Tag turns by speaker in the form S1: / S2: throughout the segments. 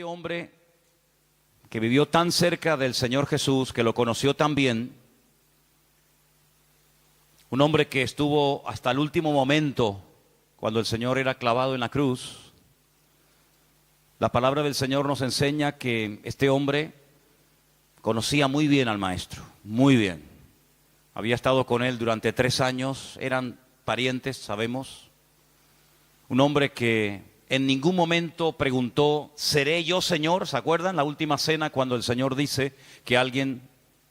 S1: este hombre que vivió tan cerca del Señor Jesús, que lo conoció tan bien, un hombre que estuvo hasta el último momento cuando el Señor era clavado en la cruz. La palabra del Señor nos enseña que este hombre conocía muy bien al Maestro, muy bien. Había estado con él durante 3 años, eran parientes, sabemos. Un hombre que en ningún momento preguntó, ¿seré yo, Señor? ¿Se acuerdan? La última cena, cuando el Señor dice que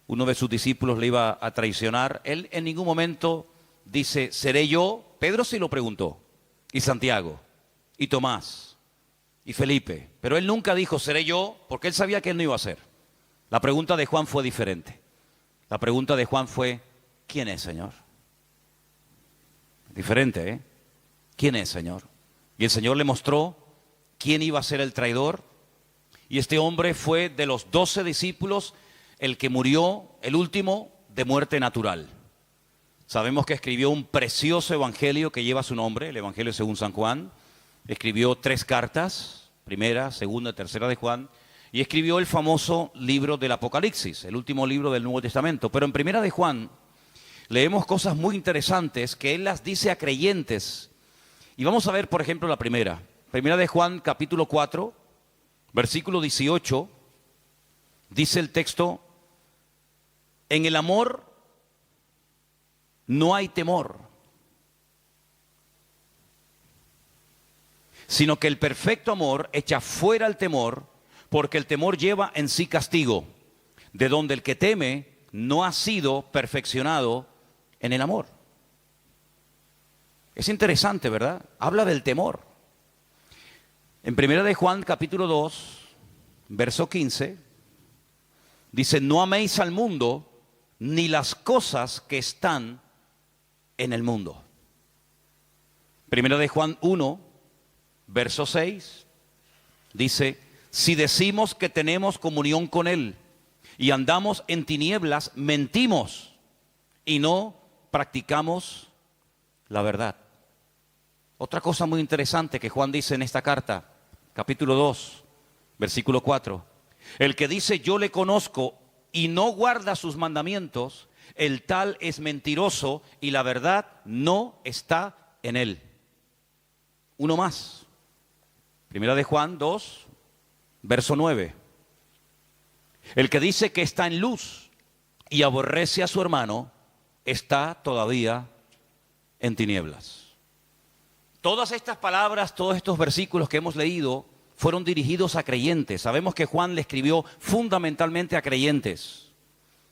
S1: uno de sus discípulos le iba a traicionar. Él en ningún momento dice, ¿seré yo? Pedro sí lo preguntó, y Santiago, y Tomás, y Felipe. Pero él nunca dijo, ¿seré yo? Porque él sabía que él no iba a ser. La pregunta de Juan fue diferente. La pregunta de Juan fue, ¿quién es, Señor? Diferente, ¿eh? ¿Quién es, Señor? Y el Señor le mostró quién iba a ser el traidor. Y este hombre fue de los 12 discípulos el que murió, el último, de muerte natural. Sabemos que escribió un precioso evangelio que lleva su nombre, el Evangelio según San Juan. Escribió 3 cartas, primera, segunda, tercera de Juan. Y escribió el famoso libro del Apocalipsis, el último libro del Nuevo Testamento. Pero en primera de Juan leemos cosas muy interesantes que él las dice a creyentes. Y vamos a ver, por ejemplo, la primera. Primera de Juan, capítulo 4, versículo 18, dice el texto, en el amor no hay temor, sino que el perfecto amor echa fuera el temor, porque el temor lleva en sí castigo, de donde el que teme no ha sido perfeccionado en el amor. Es interesante, ¿verdad? Habla del temor. En primera de Juan, capítulo 2, verso 15, dice, no améis al mundo, ni las cosas que están en el mundo. Primera de Juan 1, verso 6, dice, si decimos que tenemos comunión con Él y andamos en tinieblas, mentimos y no practicamos la verdad. Otra cosa muy interesante que Juan dice en esta carta, capítulo 2, versículo 4. El que dice yo le conozco y no guarda sus mandamientos, el tal es mentiroso y la verdad no está en él. Uno más. Primera de Juan 2, verso 9. El que dice que está en luz y aborrece a su hermano, está todavía en tinieblas. Todas estas palabras, todos estos versículos que hemos leído fueron dirigidos a creyentes. Sabemos que Juan le escribió fundamentalmente a creyentes.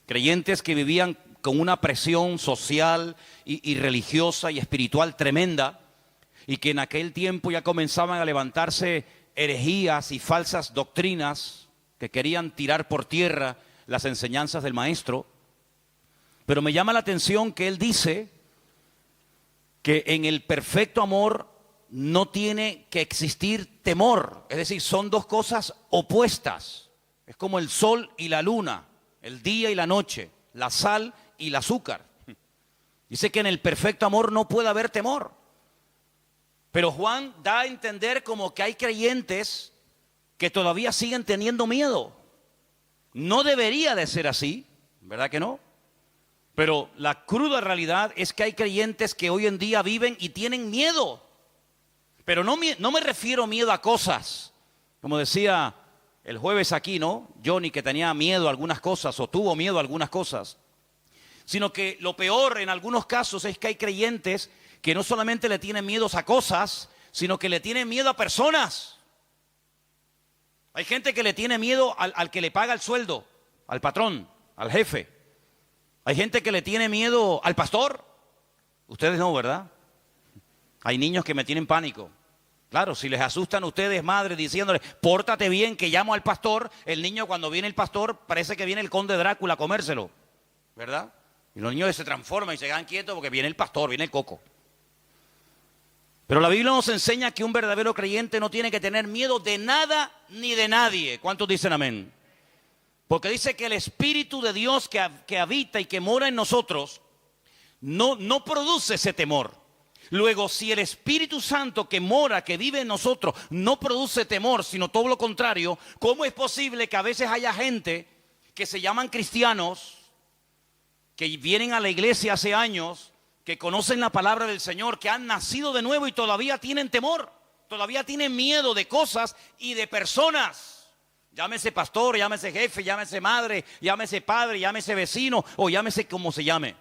S1: Creyentes que vivían con una presión social y religiosa y espiritual tremenda, y que en aquel tiempo ya comenzaban a levantarse herejías y falsas doctrinas que querían tirar por tierra las enseñanzas del Maestro. Pero me llama la atención que él dice que en el perfecto amor no tiene que existir temor. Es decir, son dos cosas opuestas. Es como el sol y la luna, el día y la noche, la sal y el azúcar. Dice que en el perfecto amor no puede haber temor. Pero Juan da a entender como que hay creyentes que todavía siguen teniendo miedo. No debería de ser así, ¿verdad que no? Pero la cruda realidad es que hay creyentes que hoy en día viven y tienen miedo. Pero no me refiero miedo a cosas. Como decía el jueves aquí, ¿no? Johnny, que tenía miedo a algunas cosas o tuvo miedo a algunas cosas. Sino que lo peor en algunos casos es que hay creyentes que no solamente le tienen miedos a cosas, sino que le tienen miedo a personas. Hay gente que le tiene miedo al que le paga el sueldo, al patrón, al jefe. Hay gente que le tiene miedo al pastor. Ustedes no, ¿verdad? Hay niños que me tienen pánico. Claro, si les asustan a ustedes, madre, diciéndoles, pórtate bien que llamo al pastor, el niño cuando viene el pastor parece que viene el conde Drácula a comérselo, ¿verdad? Y los niños se transforman y se quedan quietos porque viene el pastor, viene el coco. Pero la Biblia nos enseña que un verdadero creyente no tiene que tener miedo de nada ni de nadie. ¿Cuántos dicen amén? Porque dice que el Espíritu de Dios que habita y que mora en nosotros no produce ese temor, Luego, si el Espíritu Santo que mora, que vive en nosotros, no produce temor, sino todo lo contrario, ¿cómo es posible que a veces haya gente que se llaman cristianos, que vienen a la iglesia hace años, que conocen la palabra del Señor, que han nacido de nuevo y todavía tienen temor, todavía tienen miedo de cosas y de personas? Llámese pastor, llámese jefe, llámese madre, llámese padre, llámese vecino o llámese como se llame.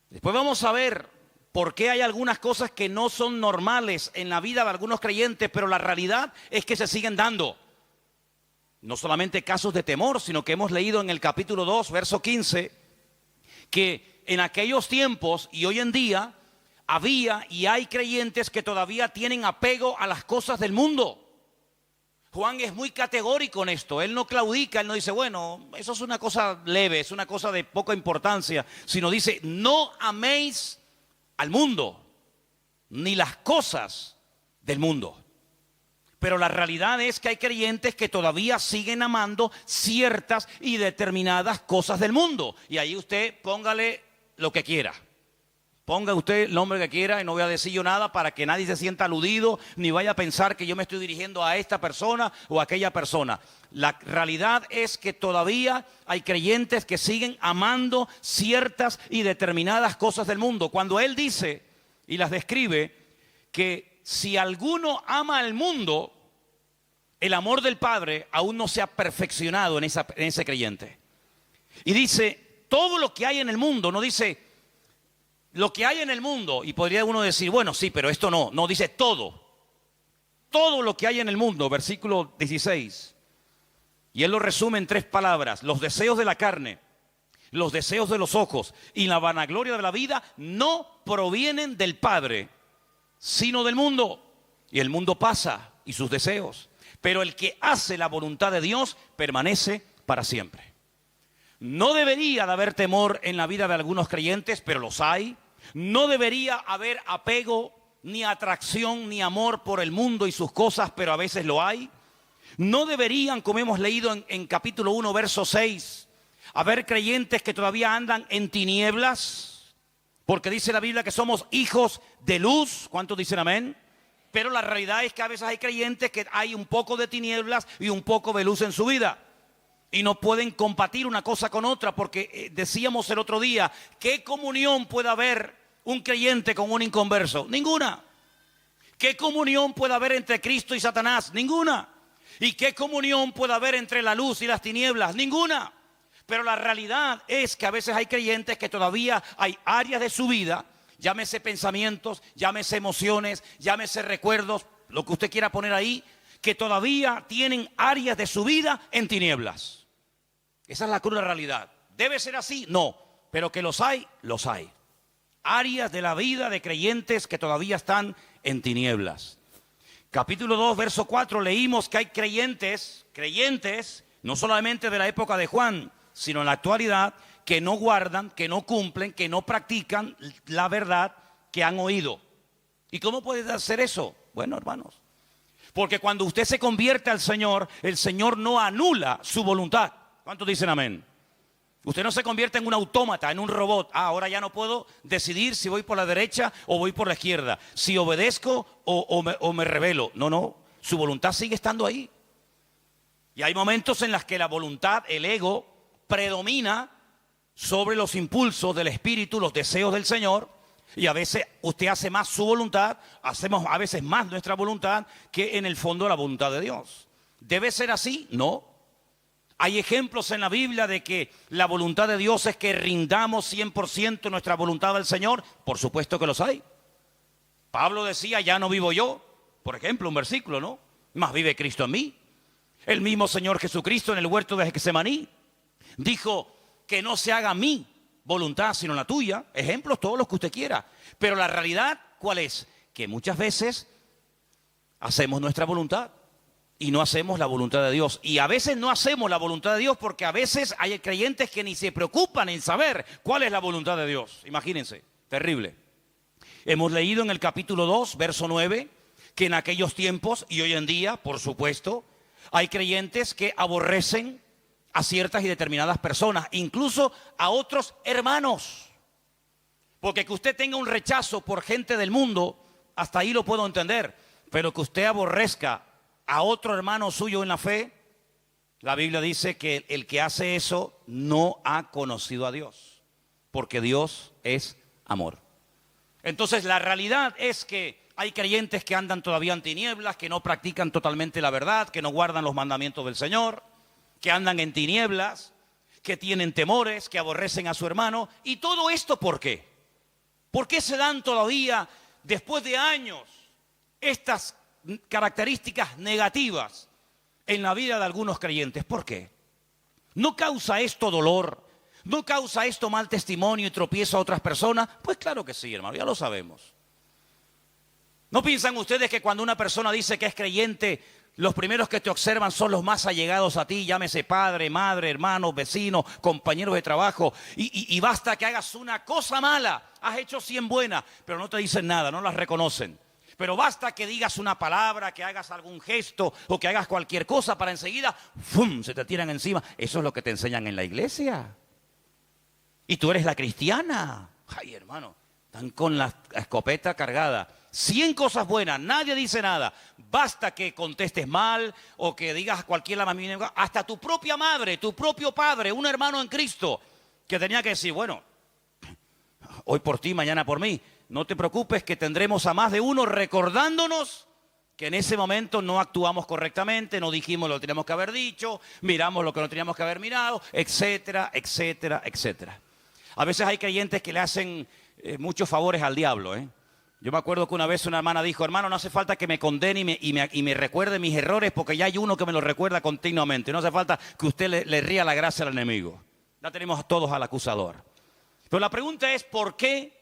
S1: Después vamos a ver por qué hay algunas cosas que no son normales en la vida de algunos creyentes, pero la realidad es que se siguen dando. No solamente casos de temor, sino que hemos leído en el capítulo 2, verso 15, que en aquellos tiempos y hoy en día había y hay creyentes que todavía tienen apego a las cosas del mundo. Juan es muy categórico en esto, él no claudica, él no dice, bueno, eso es una cosa leve, es una cosa de poca importancia, sino dice, no améis al mundo, ni las cosas del mundo. Pero la realidad es que hay creyentes que todavía siguen amando ciertas y determinadas cosas del mundo. Y ahí usted póngale lo que quiera. Ponga usted el nombre que quiera y no voy a decir yo nada para que nadie se sienta aludido ni vaya a pensar que yo me estoy dirigiendo a esta persona o a aquella persona. La realidad es que todavía hay creyentes que siguen amando ciertas y determinadas cosas del mundo. Cuando él dice y las describe que si alguno ama al mundo, el amor del Padre aún no se ha perfeccionado en ese creyente. Y dice, todo lo que hay en el mundo, no dice lo que hay en el mundo, y podría uno decir, bueno, sí, pero esto no. No, dice todo. Todo lo que hay en el mundo, versículo 16. Y él lo resume en 3 palabras. Los deseos de la carne, los deseos de los ojos y la vanagloria de la vida no provienen del Padre, sino del mundo. Y el mundo pasa y sus deseos. Pero el que hace la voluntad de Dios permanece para siempre. No debería de haber temor en la vida de algunos creyentes, pero los hay. No debería haber apego, ni atracción, ni amor por el mundo y sus cosas, pero a veces lo hay. No deberían, como hemos leído en capítulo 1, verso 6, haber creyentes que todavía andan en tinieblas, porque dice la Biblia que somos hijos de luz. ¿Cuántos dicen amén? Pero la realidad es que a veces hay creyentes que hay un poco de tinieblas y un poco de luz en su vida. Y no pueden compartir una cosa con otra, porque decíamos el otro día, ¿qué comunión puede haber un creyente con un inconverso? Ninguna. ¿Qué comunión puede haber entre Cristo y Satanás? Ninguna. ¿Y qué comunión puede haber entre la luz y las tinieblas? Ninguna. Pero la realidad es que a veces hay creyentes que todavía hay áreas de su vida, llámese pensamientos, llámese emociones, llámese recuerdos, lo que usted quiera poner ahí, que todavía tienen áreas de su vida en tinieblas. Esa es la cruda realidad. ¿Debe ser así? No. Pero que los hay, los hay. Áreas de la vida de creyentes que todavía están en tinieblas. Capítulo 2, verso 4, leímos que hay creyentes, no solamente de la época de Juan, sino en la actualidad, que no guardan, que no cumplen, que no practican la verdad que han oído. ¿Y cómo puede hacer eso? Bueno, hermanos, porque cuando usted se convierte al Señor, el Señor no anula su voluntad. ¿Cuántos dicen amén? Usted no se convierte en un autómata, en un robot. Ahora ya no puedo decidir si voy por la derecha o voy por la izquierda, si obedezco o me rebelo. No, su voluntad sigue estando ahí. Y hay momentos en los que la voluntad, el ego, predomina sobre los impulsos del Espíritu, los deseos del Señor. Y a veces usted hace más su voluntad, hacemos a veces más nuestra voluntad que en el fondo la voluntad de Dios. ¿Debe ser así? No. Hay ejemplos en la Biblia de que la voluntad de Dios es que rindamos 100% nuestra voluntad al Señor. Por supuesto que los hay. Pablo decía, ya no vivo yo. Por ejemplo, un versículo, ¿no? Más vive Cristo en mí. El mismo Señor Jesucristo en el huerto de Getsemaní dijo que no se haga mi voluntad sino la tuya. Ejemplos todos los que usted quiera. Pero la realidad, ¿cuál es? Que muchas veces hacemos nuestra voluntad y no hacemos la voluntad de Dios. Y a veces no hacemos la voluntad de Dios porque a veces hay creyentes que ni se preocupan en saber cuál es la voluntad de Dios. Imagínense, terrible. Hemos leído en el capítulo 2, verso 9, que en aquellos tiempos y hoy en día, por supuesto, hay creyentes que aborrecen a ciertas y determinadas personas, incluso a otros hermanos. Porque que usted tenga un rechazo por gente del mundo, hasta ahí lo puedo entender. Pero que usted aborrezca a otro hermano suyo en la fe, la Biblia dice que el que hace eso no ha conocido a Dios. Porque Dios es amor. Entonces la realidad es que hay creyentes que andan todavía en tinieblas, que no practican totalmente la verdad, que no guardan los mandamientos del Señor, que andan en tinieblas, que tienen temores, que aborrecen a su hermano. ¿Y todo esto por qué? ¿Por qué se dan todavía, después de años, estas características negativas en la vida de algunos creyentes? ¿Por qué? ¿No causa esto dolor? ¿No causa esto mal testimonio y tropiezo a otras personas? Pues claro que sí, hermano, ya lo sabemos. ¿No piensan ustedes que cuando una persona dice que es creyente, los primeros que te observan son los más allegados a ti, llámese padre, madre, hermanos, vecinos, compañeros de trabajo, y basta que hagas una cosa mala, has hecho 100 buenas, pero no te dicen nada, no las reconocen. Pero basta que digas una palabra, que hagas algún gesto o que hagas cualquier cosa para enseguida, ¡fum!, se te tiran encima. Eso es lo que te enseñan en la iglesia. Y tú eres la cristiana. Ay, hermano, están con la escopeta cargada. 100 cosas buenas, nadie dice nada. Basta que contestes mal o que digas cualquier lamento. Hasta tu propia madre, tu propio padre, un hermano en Cristo, que tenía que decir, bueno, hoy por ti, mañana por mí. No te preocupes que tendremos a más de uno recordándonos que en ese momento no actuamos correctamente, no dijimos lo que teníamos que haber dicho, miramos lo que no teníamos que haber mirado, etcétera, etcétera, etcétera. A veces hay creyentes que le hacen muchos favores al diablo, Yo me acuerdo que una vez una hermana dijo, hermano, no hace falta que me condene y me recuerde mis errores porque ya hay uno que me los recuerda continuamente. No hace falta que usted le ría la gracia al enemigo. Ya tenemos todos al acusador. Pero la pregunta es, ¿por qué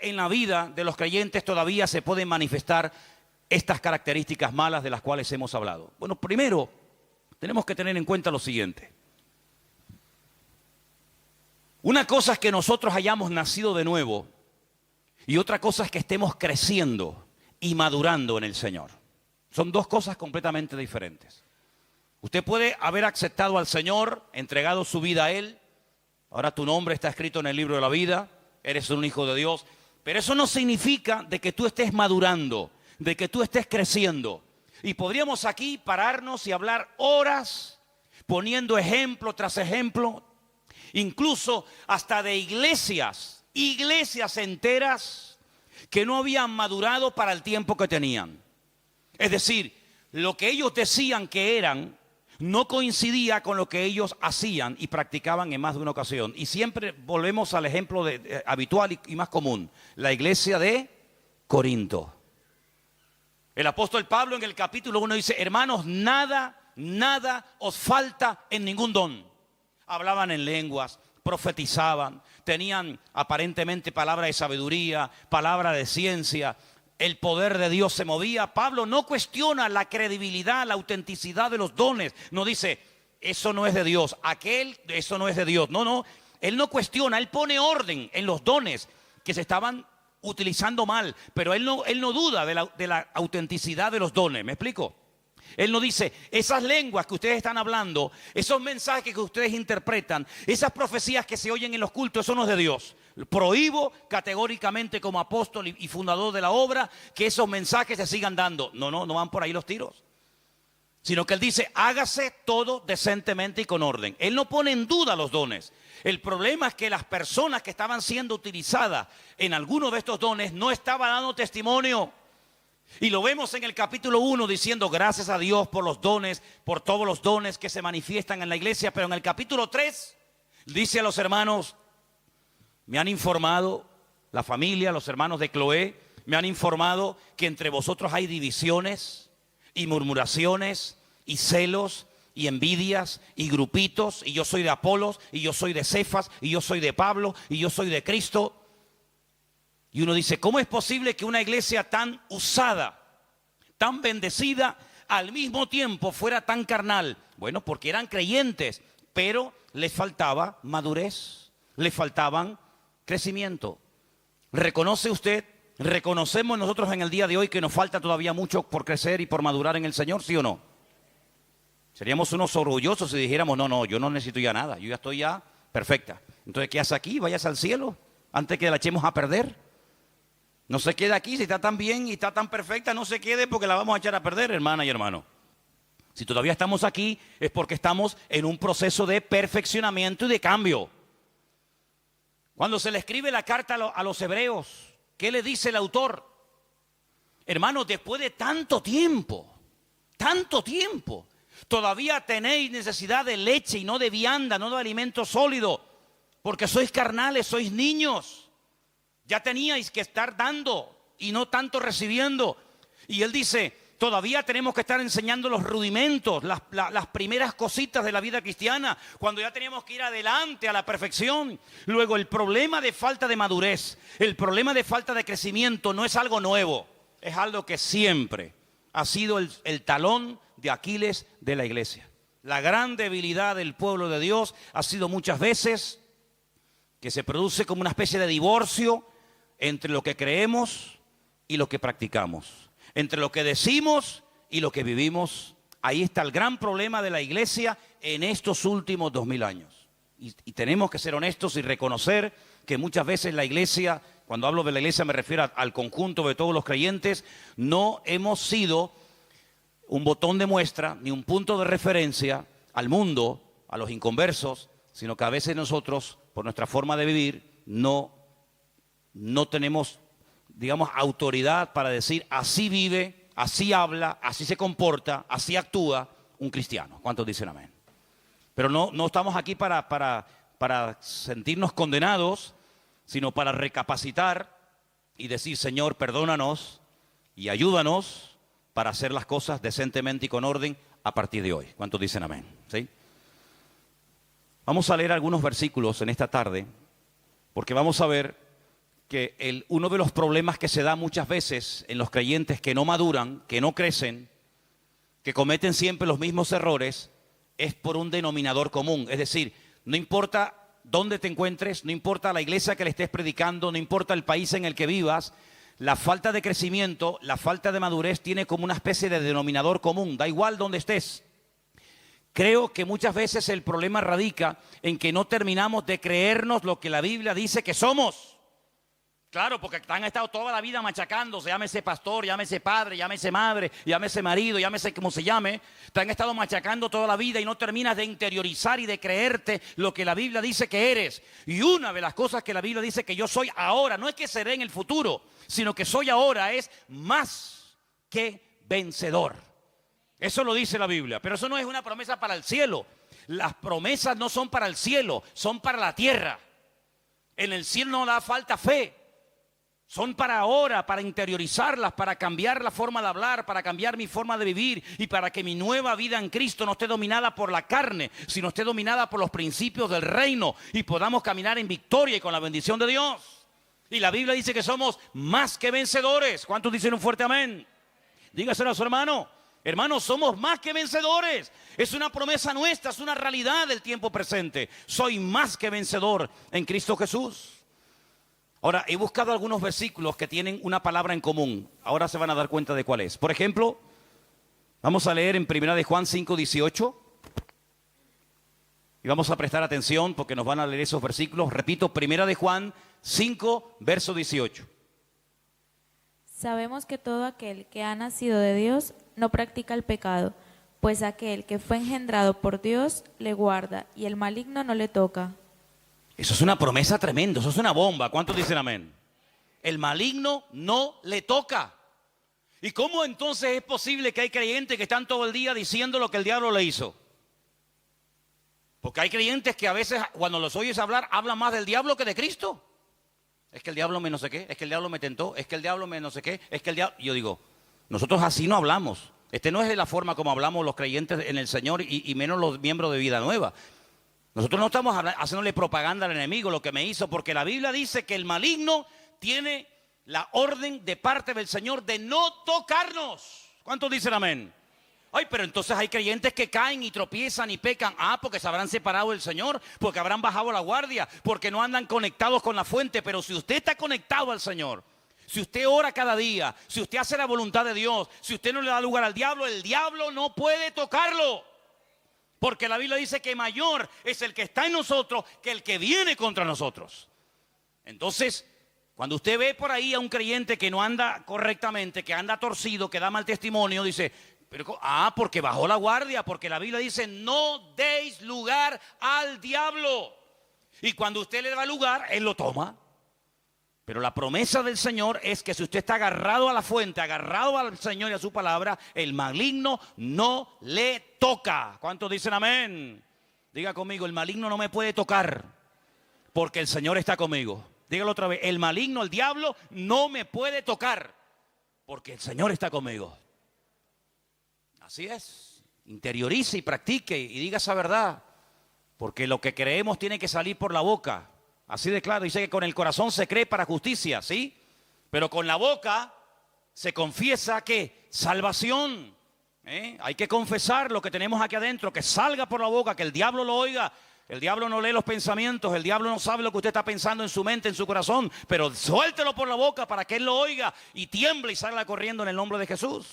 S1: en la vida de los creyentes todavía se pueden manifestar estas características malas de las cuales hemos hablado? Bueno, primero, tenemos que tener en cuenta lo siguiente. Una cosa es que nosotros hayamos nacido de nuevo y otra cosa es que estemos creciendo y madurando en el Señor. Son dos cosas completamente diferentes. Usted puede haber aceptado al Señor, entregado su vida a Él. Ahora tu nombre está escrito en el libro de la vida, eres un hijo de Dios. Pero eso no significa de que tú estés madurando, de que tú estés creciendo. Y podríamos aquí pararnos y hablar horas poniendo ejemplo tras ejemplo, incluso hasta de iglesias enteras que no habían madurado para el tiempo que tenían. Es decir, lo que ellos decían que eran no coincidía con lo que ellos hacían y practicaban en más de una ocasión. Y siempre volvemos al ejemplo habitual y más común, la iglesia de Corinto. El apóstol Pablo en el capítulo 1 dice, hermanos, nada os falta en ningún don. Hablaban en lenguas, profetizaban, tenían aparentemente palabra de sabiduría, palabra de ciencia. El poder de Dios se movía. Pablo no cuestiona la credibilidad, la autenticidad de los dones. No dice, eso no es de Dios, eso no es de Dios. No, él no cuestiona, él pone orden en los dones que se estaban utilizando mal. Pero él no duda de la autenticidad de los dones. ¿Me explico? Él no dice, esas lenguas que ustedes están hablando, esos mensajes que ustedes interpretan, esas profecías que se oyen en los cultos, eso no es de Dios. Prohíbo categóricamente como apóstol y fundador de la obra que esos mensajes se sigan dando. No van por ahí los tiros. Sino que él dice, hágase todo decentemente y con orden. Él no pone en duda los dones. El problema es que las personas que estaban siendo utilizadas en alguno de estos dones no estaban dando testimonio. Y lo vemos en el capítulo 1 diciendo gracias a Dios por los dones, por todos los dones que se manifiestan en la iglesia. Pero en el capítulo 3 dice a los hermanos, me han informado, la familia, los hermanos de Cloé, me han informado que entre vosotros hay divisiones y murmuraciones y celos y envidias y grupitos. Y yo soy de Apolos y yo soy de Cefas y yo soy de Pablo y yo soy de Cristo. Y uno dice, ¿cómo es posible que una iglesia tan usada, tan bendecida, al mismo tiempo fuera tan carnal? Bueno, porque eran creyentes, pero les faltaba madurez, les faltaban crecimiento. ¿Reconoce usted? ¿Reconocemos nosotros en el día de hoy que nos falta todavía mucho por crecer y por madurar en el Señor, sí o no? Seríamos unos orgullosos si dijéramos, no, yo no necesito ya nada, yo ya estoy ya perfecta. Entonces, ¿qué hace aquí? Vayas al cielo. antes que la echemos a perder. No se quede aquí, si está tan bien y está tan perfecta, no se quede porque la vamos a echar a perder, hermana y hermano. Si todavía estamos aquí es porque estamos en un proceso de perfeccionamiento y de cambio. Cuando se le escribe la carta a los hebreos, ¿qué le dice el autor? Hermanos, después de tanto tiempo, todavía tenéis necesidad de leche y no de vianda, no de alimento sólido, porque sois carnales, sois niños. Ya teníais que estar dando y no tanto recibiendo. Y él dice, todavía tenemos que estar enseñando los rudimentos, las primeras cositas de la vida cristiana, cuando ya teníamos que ir adelante a la perfección. Luego, el problema de falta de madurez, el problema de falta de crecimiento no es algo nuevo, es algo que siempre ha sido el talón de Aquiles de la iglesia. La gran debilidad del pueblo de Dios ha sido muchas veces que se produce como una especie de divorcio entre lo que creemos y lo que practicamos, entre lo que decimos y lo que vivimos. Ahí está el gran problema de la iglesia en estos últimos 2000 años. Y tenemos que ser honestos y reconocer que muchas veces la iglesia, cuando hablo de la iglesia me refiero al conjunto de todos los creyentes, no hemos sido un botón de muestra ni un punto de referencia al mundo, a los inconversos, sino que a veces nosotros, por nuestra forma de vivir, no tenemos, digamos, autoridad para decir así vive, así habla, así se comporta, así actúa un cristiano. ¿Cuántos dicen amén? Pero no estamos aquí para sentirnos condenados, sino para recapacitar y decir, Señor, perdónanos y ayúdanos para hacer las cosas decentemente y con orden a partir de hoy. ¿Cuántos dicen amén? ¿Sí? Vamos a leer algunos versículos en esta tarde, porque vamos a ver que uno de los problemas que se da muchas veces en los creyentes que no maduran, que no crecen, que cometen siempre los mismos errores, es por un denominador común. Es decir, no importa dónde te encuentres, no importa la iglesia que le estés predicando, no importa el país en el que vivas, la falta de crecimiento, la falta de madurez tiene como una especie de denominador común, da igual dónde estés. Creo que muchas veces el problema radica en que no terminamos de creernos lo que la Biblia dice que somos. Claro, porque han estado toda la vida machacándose, llámese pastor, llámese padre, llámese madre, llámese marido, llámese como se llame. Te han estado machacando toda la vida y no terminas de interiorizar y de creerte lo que la Biblia dice que eres. Y una de las cosas que la Biblia dice que yo soy ahora, no es que seré en el futuro, sino que soy ahora, es más que vencedor. Eso lo dice la Biblia, pero eso no es una promesa para el cielo. Las promesas no son para el cielo, son para la tierra. En el cielo no da falta fe. Son para ahora, para interiorizarlas, para cambiar la forma de hablar, para cambiar mi forma de vivir y para que mi nueva vida en Cristo no esté dominada por la carne, sino esté dominada por los principios del reino y podamos caminar en victoria y con la bendición de Dios. Y la Biblia dice que somos más que vencedores. ¿Cuántos dicen un fuerte amén? Dígaselo a su hermano. Hermanos, somos más que vencedores. Es una promesa nuestra, es una realidad del tiempo presente. Soy más que vencedor en Cristo Jesús. Ahora, he buscado algunos versículos que tienen una palabra en común. Ahora se van a dar cuenta de cuál es. Por ejemplo, vamos a leer en 1 de Juan 5:18. Y vamos a prestar atención porque nos van a leer esos versículos. Repito, 1 de Juan 5, verso 18.
S2: Sabemos que todo aquel que ha nacido de Dios no practica el pecado, pues aquel que fue engendrado por Dios le guarda y el maligno no le toca.
S1: Eso es una promesa tremenda, eso es una bomba. ¿Cuántos dicen amén? El maligno no le toca. ¿Y cómo entonces es posible que hay creyentes que están todo el día diciendo lo que el diablo le hizo? Porque hay creyentes que a veces cuando los oyes hablar, hablan más del diablo que de Cristo. Es que el diablo me no sé qué, es que el diablo me tentó, es que el diablo me no sé qué, es que el diablo... Yo digo, nosotros así no hablamos. No es de la forma como hablamos los creyentes en el Señor y menos los miembros de Vida Nueva. Nosotros no estamos haciéndole propaganda al enemigo lo que me hizo, porque la Biblia dice que el maligno tiene la orden de parte del Señor de no tocarnos. ¿Cuántos dicen amén? Ay, pero entonces hay creyentes que caen y tropiezan y pecan. Porque se habrán separado del Señor, porque habrán bajado la guardia, porque no andan conectados con la fuente. Pero si usted está conectado al Señor, si usted ora cada día, si usted hace la voluntad de Dios, si usted no le da lugar al diablo, el diablo no puede tocarlo. Porque la Biblia dice que mayor es el que está en nosotros que el que viene contra nosotros. Entonces, cuando usted ve por ahí a un creyente que no anda correctamente, que anda torcido, que da mal testimonio, dice, porque bajó la guardia, porque la Biblia dice, no deis lugar al diablo. Y cuando usted le da lugar, él lo toma. Pero la promesa del Señor es que si usted está agarrado a la fuente, agarrado al Señor y a su palabra, el maligno no le toca. ¿Cuántos dicen amén? Diga conmigo, el maligno no me puede tocar, porque el Señor está conmigo. Dígalo otra vez, el maligno, el diablo, no me puede tocar, porque el Señor está conmigo. Así es, interiorice y practique y diga esa verdad, porque lo que creemos tiene que salir por la boca. Así de claro, dice que con el corazón se cree para justicia, ¿sí? Pero con la boca se confiesa que salvación. Hay que confesar lo que tenemos aquí adentro, que salga por la boca, que el diablo lo oiga. El diablo no lee los pensamientos, el diablo no sabe lo que usted está pensando en su mente, en su corazón, pero suéltelo por la boca para que él lo oiga y tiemble y salga corriendo en el nombre de Jesús.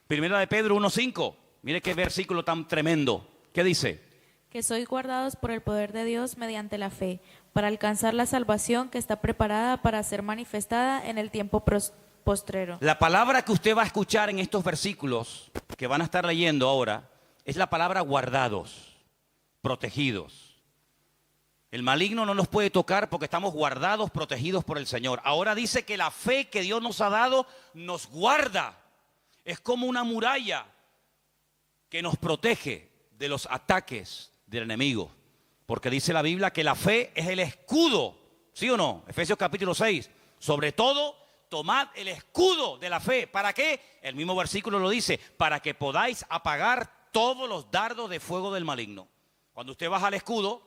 S1: Primera de Pedro 1:5, mire qué versículo tan tremendo. ¿Qué dice?
S2: Que sois guardados por el poder de Dios mediante la fe, para alcanzar la salvación que está preparada para ser manifestada en el tiempo postrero.
S1: La palabra que usted va a escuchar en estos versículos que van a estar leyendo ahora es la palabra guardados. Protegidos. El maligno no nos puede tocar porque estamos guardados, protegidos por el Señor. Ahora dice que la fe que Dios nos ha dado nos guarda. Es como una muralla que nos protege de los ataques del enemigo. Porque dice la Biblia que la fe es el escudo. ¿Sí o no? Efesios capítulo 6. Sobre todo, tomad el escudo de la fe. ¿Para qué? El mismo versículo lo dice. Para que podáis apagar todos los dardos de fuego del maligno. Cuando usted baja el escudo,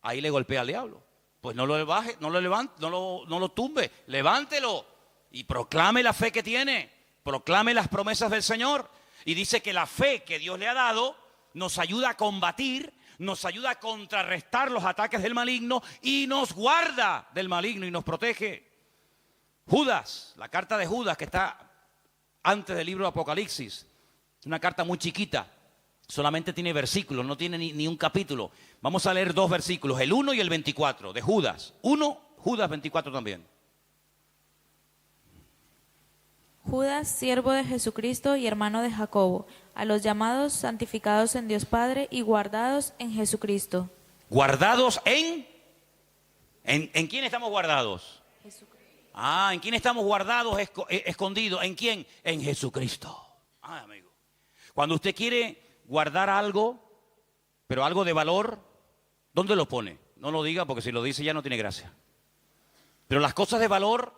S1: ahí le golpea al diablo. Pues no lo baje, no lo levante, no lo tumbe, levántelo y proclame la fe que tiene, proclame las promesas del Señor. Y dice que la fe que Dios le ha dado nos ayuda a combatir, nos ayuda a contrarrestar los ataques del maligno y nos guarda del maligno y nos protege. Judas, la carta de Judas que está antes del libro de Apocalipsis, es una carta muy chiquita. Solamente tiene versículos, no tiene ni un capítulo. Vamos a leer dos versículos, el 1 y el 24 de Judas. 1, Judas 24 también.
S2: Judas, siervo de Jesucristo y hermano de Jacobo, a los llamados, santificados en Dios Padre y guardados en Jesucristo.
S1: ¿Guardados en quién estamos guardados?
S2: Jesucristo.
S1: ¿En quién estamos guardados, escondidos? ¿En quién? En Jesucristo. Amigo. Cuando usted quiere guardar algo, pero algo de valor, ¿dónde lo pone? No lo diga porque si lo dice ya no tiene gracia. Pero las cosas de valor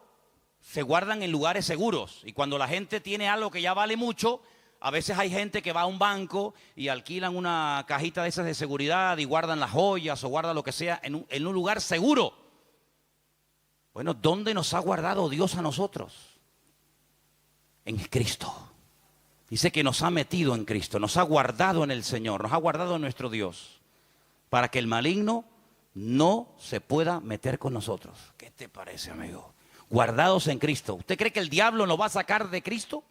S1: se guardan en lugares seguros. Y cuando la gente tiene algo que ya vale mucho, a veces hay gente que va a un banco y alquilan una cajita de esas de seguridad y guardan las joyas o guardan lo que sea en un lugar seguro. Bueno, ¿dónde nos ha guardado Dios a nosotros? En Cristo. Dice que nos ha metido en Cristo, nos ha guardado en el Señor, nos ha guardado en nuestro Dios, para que el maligno no se pueda meter con nosotros. ¿Qué te parece, amigo? Guardados en Cristo. ¿Usted cree que el diablo nos va a sacar de Cristo?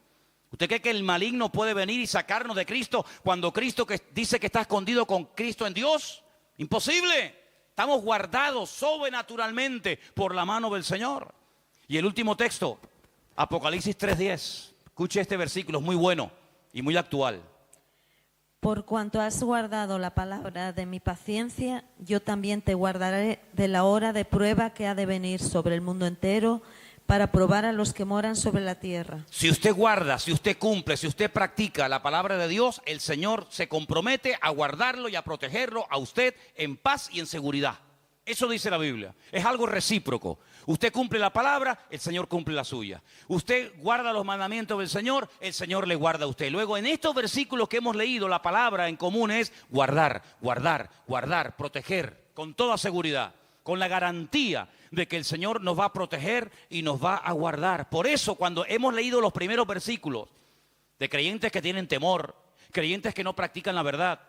S1: ¿Usted cree que el maligno puede venir y sacarnos de Cristo cuando Cristo dice que está escondido con Cristo en Dios? Imposible. Estamos guardados sobrenaturalmente por la mano del Señor. Y el último texto, Apocalipsis 3:10. Escuche este versículo, es muy bueno y muy actual.
S3: Por cuanto has guardado la palabra de mi paciencia, yo también te guardaré de la hora de prueba que ha de venir sobre el mundo entero para probar a los que moran sobre la tierra.
S1: Si usted guarda, si usted cumple, si usted practica la palabra de Dios, el Señor se compromete a guardarlo y a protegerlo a usted en paz y en seguridad. Eso dice la Biblia. Es algo recíproco. Usted cumple la palabra, el Señor cumple la suya. Usted guarda los mandamientos del Señor, el Señor le guarda a usted. Luego, en estos versículos que hemos leído, la palabra en común es guardar, guardar, guardar, proteger, con toda seguridad, con la garantía de que el Señor nos va a proteger y nos va a guardar. Por eso, cuando hemos leído los primeros versículos de creyentes que tienen temor, creyentes que no practican la verdad,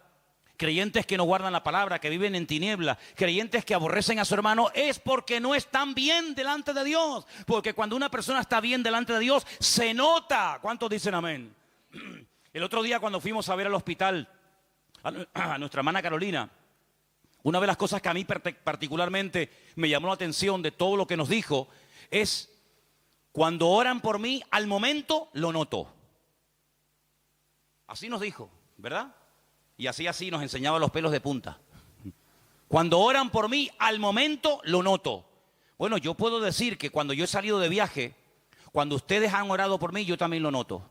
S1: creyentes que no guardan la palabra, que viven en tinieblas, creyentes que aborrecen a su hermano, es porque no están bien delante de Dios. Porque cuando una persona está bien delante de Dios, se nota. ¿Cuántos dicen amén? El otro día cuando fuimos a ver al hospital a nuestra hermana Carolina, Una de las cosas que a mí particularmente me llamó la atención de todo lo que nos dijo es: cuando oran por mí, al momento lo noto. Así nos dijo, ¿verdad? Y así nos enseñaba los pelos de punta. Cuando oran por mí, al momento lo noto. Bueno, yo puedo decir que cuando yo he salido de viaje, cuando ustedes han orado por mí, yo también lo noto.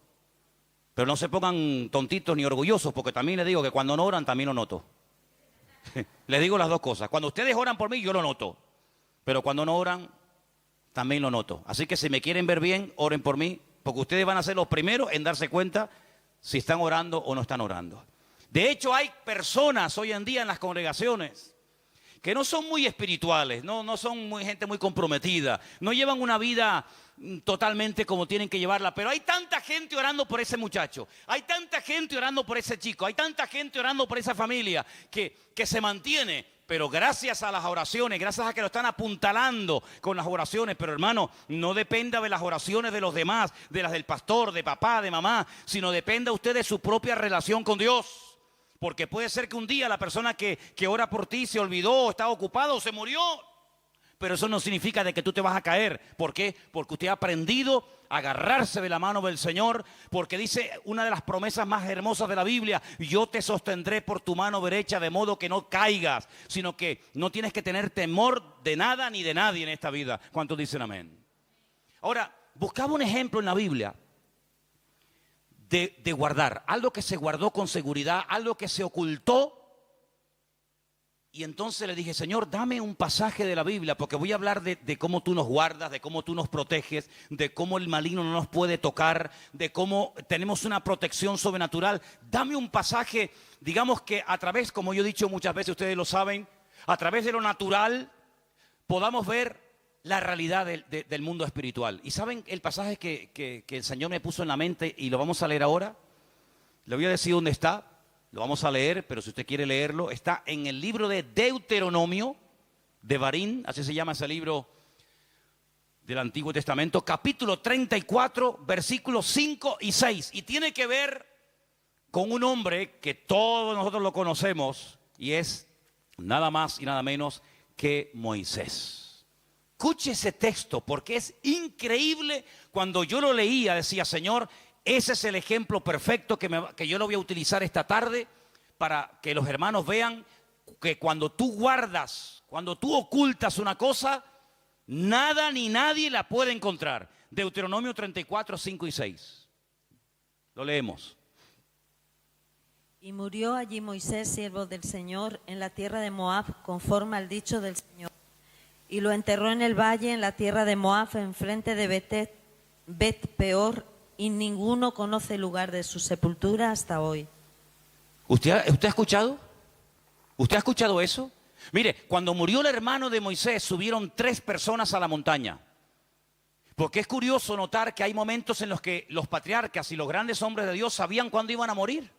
S1: Pero no se pongan tontitos ni orgullosos, porque también les digo que cuando no oran, también lo noto. Les digo las dos cosas. Cuando ustedes oran por mí, yo lo noto. Pero cuando no oran, también lo noto. Así que si me quieren ver bien, oren por mí, porque ustedes van a ser los primeros en darse cuenta si están orando o no están orando. De hecho, hay personas hoy en día en las congregaciones que no son muy espirituales, no son gente muy comprometida, no llevan una vida totalmente como tienen que llevarla, pero hay tanta gente orando por ese muchacho, hay tanta gente orando por ese chico, hay tanta gente orando por esa familia que se mantiene, pero gracias a las oraciones, gracias a que lo están apuntalando con las oraciones. Pero hermano, no dependa de las oraciones de los demás, de las del pastor, de papá, de mamá, sino dependa usted de su propia relación con Dios. Porque puede ser que un día la persona que ora por ti se olvidó, estaba ocupado, se murió. Pero eso no significa de que tú te vas a caer. ¿Por qué? Porque usted ha aprendido a agarrarse de la mano del Señor. Porque dice una de las promesas más hermosas de la Biblia: yo te sostendré por tu mano derecha de modo que no caigas. Sino que no tienes que tener temor de nada ni de nadie en esta vida. ¿Cuántos dicen amén? Ahora, buscaba un ejemplo en la Biblia de guardar, algo que se guardó con seguridad, algo que se ocultó. Y entonces le dije: Señor, dame un pasaje de la Biblia, porque voy a hablar de cómo tú nos guardas, de cómo tú nos proteges, de cómo el maligno no nos puede tocar, de cómo tenemos una protección sobrenatural. Dame un pasaje, digamos que a través, como yo he dicho muchas veces, ustedes lo saben, a través de lo natural podamos ver la realidad del mundo espiritual. ¿Y saben el pasaje que el Señor me puso en la mente y lo vamos a leer ahora? Le voy a decir dónde está, lo vamos a leer, pero si usted quiere leerlo, está en el libro de Deuteronomio, de Barín, así se llama ese libro del Antiguo Testamento, capítulo 34, versículos 5 y 6. Y tiene que ver con un hombre que todos nosotros lo conocemos, y es nada más y nada menos que Moisés. Escuche ese texto, porque es increíble. Cuando yo lo leía decía: Señor, ese es el ejemplo perfecto que yo lo voy a utilizar esta tarde para que los hermanos vean que cuando tú guardas, cuando tú ocultas una cosa, nada ni nadie la puede encontrar. Deuteronomio 34, 5 y 6. Lo leemos.
S3: Y murió allí Moisés, siervo del Señor, en la tierra de Moab, conforme al dicho del Señor. Y lo enterró en el valle, en la tierra de Moab, enfrente de Bet Peor, y ninguno conoce el lugar de su sepultura hasta hoy.
S1: ¿Usted ha escuchado? ¿Usted ha escuchado eso? Mire, cuando murió el hermano de Moisés, subieron 3 personas a la montaña. Porque es curioso notar que hay momentos en los que los patriarcas y los grandes hombres de Dios sabían cuándo iban a morir.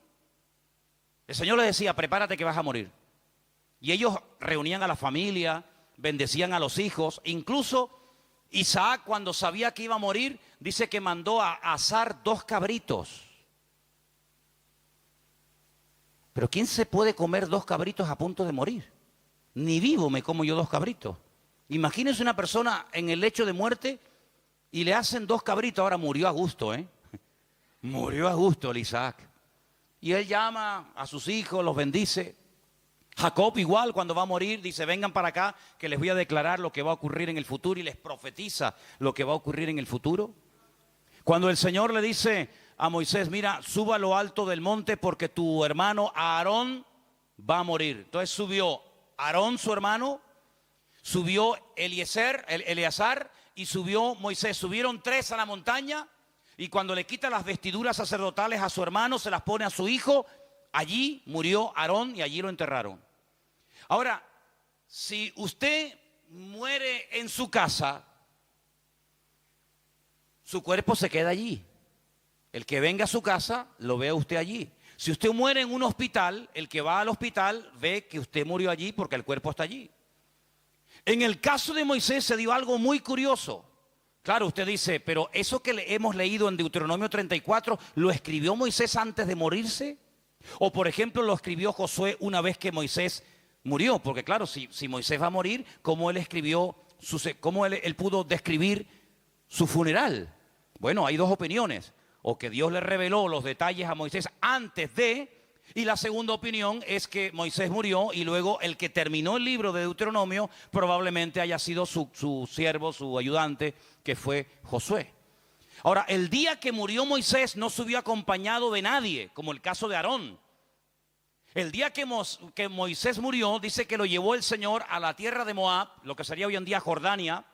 S1: El Señor les decía: prepárate que vas a morir. Y ellos reunían a la familia, bendecían a los hijos. Incluso Isaac, cuando sabía que iba a morir, dice que mandó a asar 2 cabritos. Pero ¿quién se puede comer 2 cabritos a punto de morir? Ni vivo me como yo 2 cabritos. Imagínense una persona en el lecho de muerte y le hacen 2 cabritos. Ahora murió a gusto, Murió a gusto el Isaac. Y él llama a sus hijos, los bendice. Jacob igual, cuando va a morir, dice: vengan para acá que les voy a declarar lo que va a ocurrir en el futuro, y les profetiza lo que va a ocurrir en el futuro. Cuando el Señor le dice a Moisés: mira, suba a lo alto del monte porque tu hermano Aarón va a morir. Entonces subió Aarón, su hermano, subió Eleazar y subió Moisés. Subieron 3 a la montaña, y cuando le quita las vestiduras sacerdotales a su hermano, se las pone a su hijo. Allí murió Aarón y allí lo enterraron. Ahora, si usted muere en su casa, su cuerpo se queda allí. El que venga a su casa lo ve a usted allí. Si usted muere en un hospital, el que va al hospital ve que usted murió allí porque el cuerpo está allí. En el caso de Moisés se dio algo muy curioso. Claro, usted dice: pero eso que hemos leído en Deuteronomio 34, ¿lo escribió Moisés antes de morirse? O por ejemplo, lo escribió Josué una vez que Moisés murió, porque claro, si Moisés va a morir, ¿cómo él escribió, cómo él pudo describir su funeral? Bueno, hay dos opiniones, o que Dios le reveló los detalles a Moisés antes de, y la segunda opinión es que Moisés murió y luego el que terminó el libro de Deuteronomio probablemente haya sido su siervo, su ayudante, que fue Josué. Ahora, el día que murió Moisés no subió acompañado de nadie, como el caso de Aarón. El día que Moisés murió, dice que lo llevó el Señor a la tierra de Moab, lo que sería hoy en día Jordania.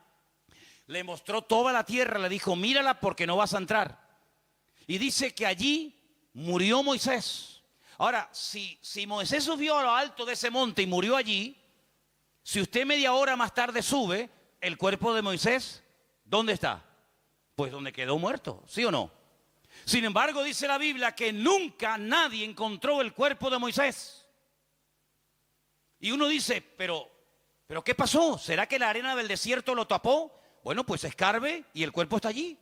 S1: Le mostró toda la tierra, le dijo, mírala porque no vas a entrar. Y dice que allí murió Moisés. Ahora, si Moisés subió a lo alto de ese monte y murió allí, si usted media hora más tarde sube, el cuerpo de Moisés, ¿dónde está? Pues donde quedó muerto, ¿sí o no? Sin embargo, dice la Biblia que nunca nadie encontró el cuerpo de Moisés. Y uno dice, pero ¿qué pasó? ¿Será que la arena del desierto lo tapó? Bueno, pues escarbe y el cuerpo está allí.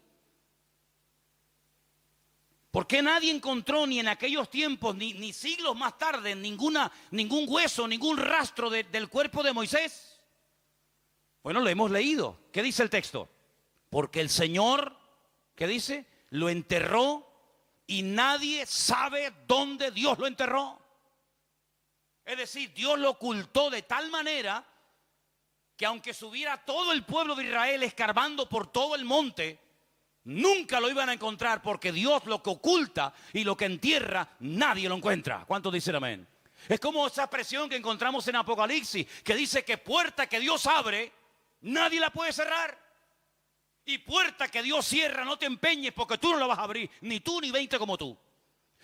S1: ¿Por qué nadie encontró ni en aquellos tiempos, ni siglos más tarde, ningún hueso, ningún rastro del cuerpo de Moisés? Bueno, lo hemos leído. ¿Qué dice el texto? Porque el Señor, ¿qué dice? Lo enterró y nadie sabe dónde Dios lo enterró. Es decir, Dios lo ocultó de tal manera que aunque subiera todo el pueblo de Israel escarbando por todo el monte, nunca lo iban a encontrar, porque Dios lo que oculta y lo que entierra, nadie lo encuentra. ¿Cuántos dicen amén? Es como esa expresión que encontramos en Apocalipsis, que dice que puerta que Dios abre, nadie la puede cerrar. Y puerta que Dios cierra, no te empeñes porque tú no la vas a abrir, ni tú ni 20 como tú.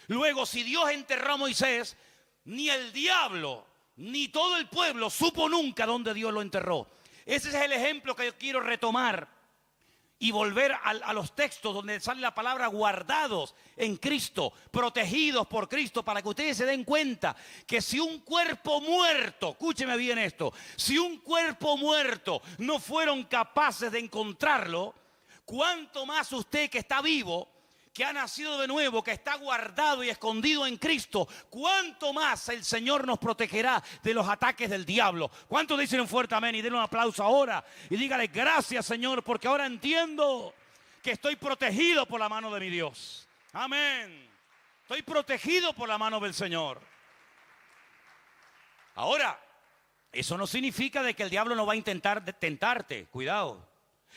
S1: Luego, si Dios enterró a Moisés, ni el diablo, ni todo el pueblo supo nunca dónde Dios lo enterró. Ese es el ejemplo que yo quiero retomar y volver a los textos donde sale la palabra guardados en Cristo, protegidos por Cristo, para que ustedes se den cuenta que si un cuerpo muerto, escúcheme bien esto, si un cuerpo muerto no fueron capaces de encontrarlo, cuánto más usted que está vivo, que ha nacido de nuevo, que está guardado y escondido en Cristo, cuánto más el Señor nos protegerá de los ataques del diablo. ¿Cuántos dicen un fuerte amén? Y denle un aplauso ahora y dígale gracias, Señor, porque ahora entiendo que estoy protegido por la mano de mi Dios. Amén. Estoy protegido por la mano del Señor. Ahora, eso no significa de que el diablo no va a intentar tentarte. Cuidado.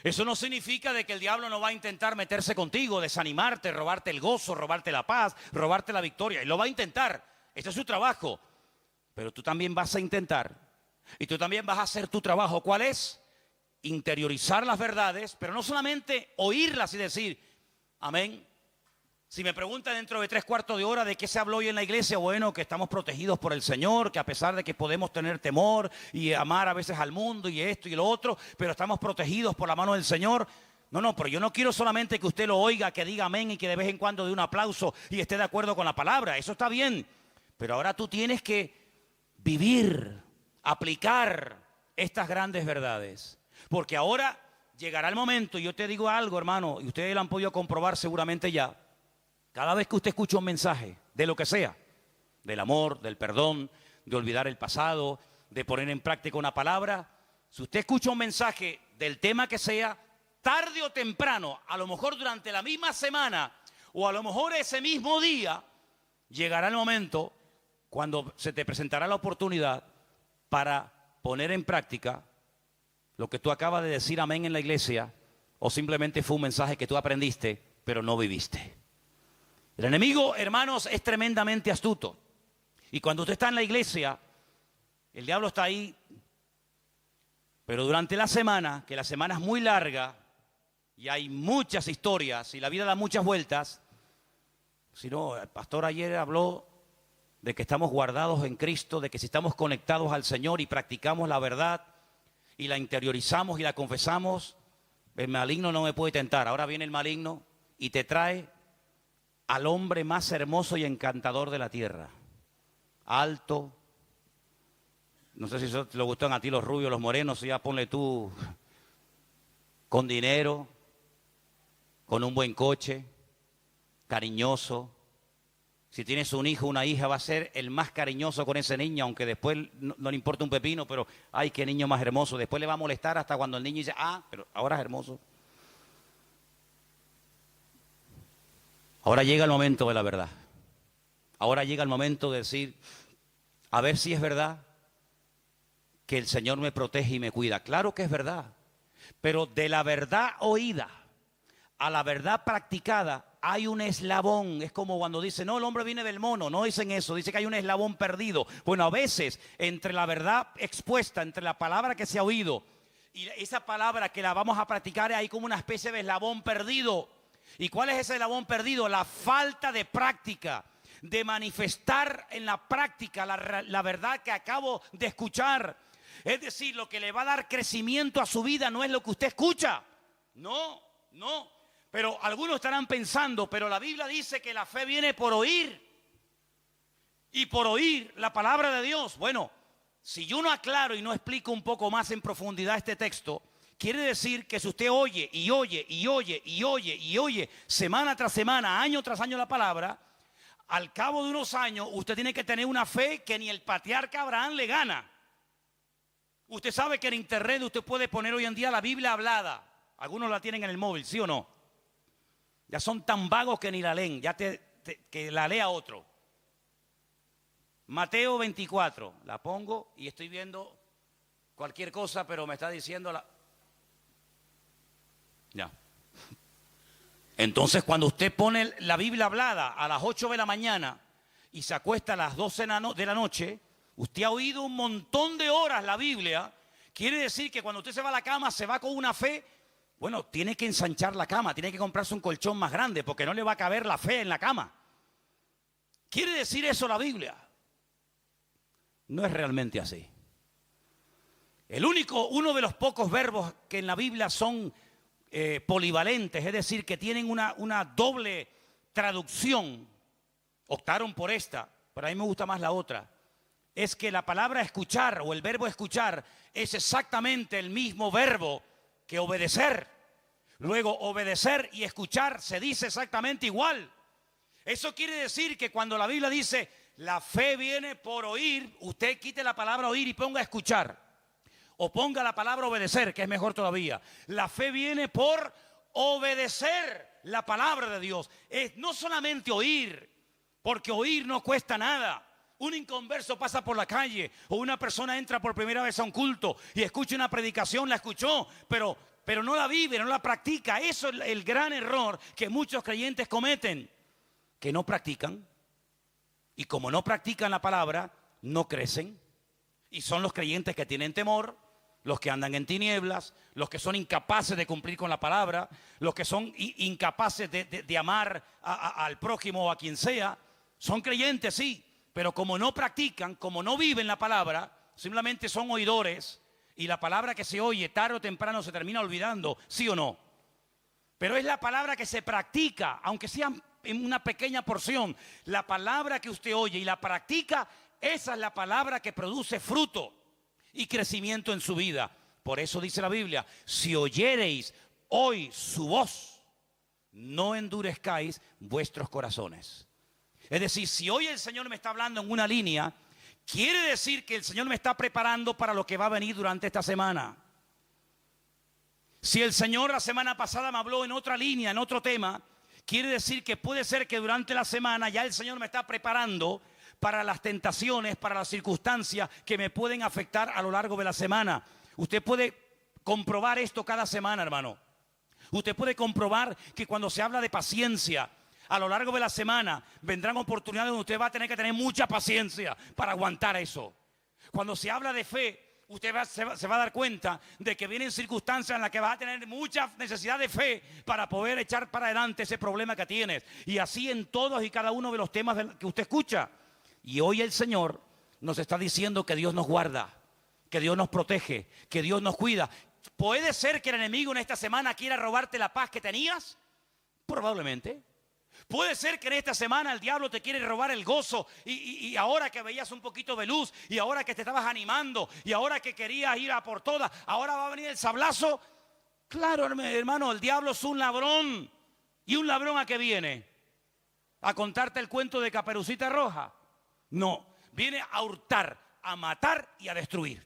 S1: Eso no significa de que el diablo no va a intentar meterse contigo, desanimarte, robarte el gozo, robarte la paz, robarte la victoria. Él lo va a intentar. Ese es su trabajo. Pero tú también vas a intentar. Y tú también vas a hacer tu trabajo. ¿Cuál es? Interiorizar las verdades, pero no solamente oírlas y decir, amén. Si me preguntan dentro de 3/4 de hora de qué se habló hoy en la iglesia, bueno, que estamos protegidos por el Señor, que a pesar de que podemos tener temor y amar a veces al mundo y esto y lo otro, pero estamos protegidos por la mano del Señor. No, pero yo no quiero solamente que usted lo oiga, que diga amén y que de vez en cuando dé un aplauso y esté de acuerdo con la palabra. Eso está bien, pero ahora tú tienes que vivir, aplicar estas grandes verdades. Porque ahora llegará el momento, y yo te digo algo, hermano, y ustedes lo han podido comprobar seguramente ya. Cada vez que usted escucha un mensaje, de lo que sea, del amor, del perdón, de olvidar el pasado, de poner en práctica una palabra, si usted escucha un mensaje del tema que sea, tarde o temprano, a lo mejor durante la misma semana o a lo mejor ese mismo día, llegará el momento cuando se te presentará la oportunidad para poner en práctica lo que tú acabas de decir amén en la iglesia, o simplemente fue un mensaje que tú aprendiste pero no viviste. El enemigo, hermanos, es tremendamente astuto. Y cuando usted está en la iglesia, el diablo está ahí. Pero durante la semana, que la semana es muy larga y hay muchas historias y la vida da muchas vueltas. Si no, el pastor ayer habló de que estamos guardados en Cristo, de que si estamos conectados al Señor y practicamos la verdad y la interiorizamos y la confesamos, el maligno no me puede tentar. Ahora viene el maligno y te trae al hombre más hermoso y encantador de la tierra. Alto. No sé si eso te lo gustan a ti los rubios, los morenos, ya ponle tú. Con dinero, con un buen coche, cariñoso, Si tienes un hijo o una hija, va a ser el más cariñoso con ese niño, aunque después no le importa un pepino, pero ay, qué niño más hermoso. Después le va a molestar hasta cuando el niño dice, pero ahora es hermoso. Ahora llega el momento de la verdad. Ahora llega el momento de decir, a ver si es verdad que el Señor me protege y me cuida. Claro que es verdad, pero de la verdad oída a la verdad practicada hay un eslabón. Es como cuando dicen, no, el hombre viene del mono. No dicen eso, dice que hay un eslabón perdido. Bueno, a veces entre la verdad expuesta, entre la palabra que se ha oído y esa palabra que la vamos a practicar, hay como una especie de eslabón perdido. ¿Y cuál es ese eslabón perdido? La falta de práctica, de manifestar en la práctica la verdad que acabo de escuchar. Es decir, lo que le va a dar crecimiento a su vida no es lo que usted escucha. No. Pero algunos estarán pensando, pero la Biblia dice que la fe viene por oír. Y por oír la palabra de Dios. Bueno, si yo no aclaro y no explico un poco más en profundidad este texto, quiere decir que si usted oye y oye y oye y oye y oye semana tras semana, año tras año la palabra, al cabo de unos años usted tiene que tener una fe que ni el patriarca Abraham le gana. Usted sabe que en internet usted puede poner hoy en día la Biblia hablada. Algunos la tienen en el móvil, ¿sí o no? Ya son tan vagos que ni la leen, que la lea otro. Mateo 24, la pongo y estoy viendo cualquier cosa, pero me está diciendo Ya. Entonces, cuando usted pone la Biblia hablada a las 8 de la mañana y se acuesta a las 12 de la noche, usted ha oído un montón de horas la Biblia. Quiere decir que cuando usted se va a la cama, se va con una fe. Bueno, tiene que ensanchar la cama, tiene que comprarse un colchón más grande porque no le va a caber la fe en la cama. ¿Quiere decir eso la Biblia? No es realmente así. Uno de los pocos verbos que en la Biblia son polivalentes, es decir, que tienen una doble traducción, optaron por esta, pero a mí me gusta más la otra, es que la palabra escuchar o el verbo escuchar es exactamente el mismo verbo que obedecer. Luego, obedecer y escuchar se dice exactamente igual. Eso quiere decir que cuando la Biblia dice la fe viene por oír, usted quite la palabra oír y ponga escuchar. O ponga la palabra obedecer, que es mejor todavía. La fe viene por obedecer la palabra de Dios. Es no solamente oír, porque oír no cuesta nada. Un inconverso pasa por la calle o una persona entra por primera vez a un culto y escucha una predicación, la escuchó, pero no la vive, no la practica. Eso es el gran error que muchos creyentes cometen, que no practican. Y como no practican la palabra, no crecen. Y son los creyentes que tienen temor, los que andan en tinieblas, los que son incapaces de cumplir con la palabra, los que son incapaces de amar al prójimo o a quien sea. Son creyentes, sí, pero como no practican, como no viven la palabra, simplemente son oidores y la palabra que se oye tarde o temprano se termina olvidando, ¿sí o no? Pero es la palabra que se practica, aunque sea en una pequeña porción. La palabra que usted oye y la practica, esa es la palabra que produce fruto y crecimiento en su vida. Por eso dice la Biblia, si oyereis hoy su voz, no endurezcáis vuestros corazones. Es decir, si hoy el Señor me está hablando en una línea, quiere decir que el Señor me está preparando para lo que va a venir durante esta semana. Si el Señor la semana pasada me habló en otra línea, en otro tema, quiere decir que puede ser que durante la semana ya el Señor me está preparando para las tentaciones, para las circunstancias que me pueden afectar a lo largo de la semana. Usted puede comprobar esto cada semana, hermano. Usted puede comprobar que cuando se habla de paciencia, a lo largo de la semana vendrán oportunidades donde usted va a tener que tener mucha paciencia para aguantar eso. Cuando se habla de fe, usted se va a dar cuenta de que vienen circunstancias en las que va a tener mucha necesidad de fe para poder echar para adelante ese problema que tienes. Y así en todos y cada uno de los temas que usted escucha. Y hoy el Señor nos está diciendo que Dios nos guarda, que Dios nos protege, que Dios nos cuida. ¿Puede ser que el enemigo en esta semana quiera robarte la paz que tenías? Probablemente. Puede ser que en esta semana el diablo te quiere robar el gozo y ahora que veías un poquito de luz y ahora que te estabas animando y ahora que querías ir a por todas, ahora va a venir el sablazo. Claro, hermano, el diablo es un ladrón. ¿Y un ladrón a qué viene? a contarte el cuento de Caperucita Roja. No, viene a hurtar, a matar y a destruir.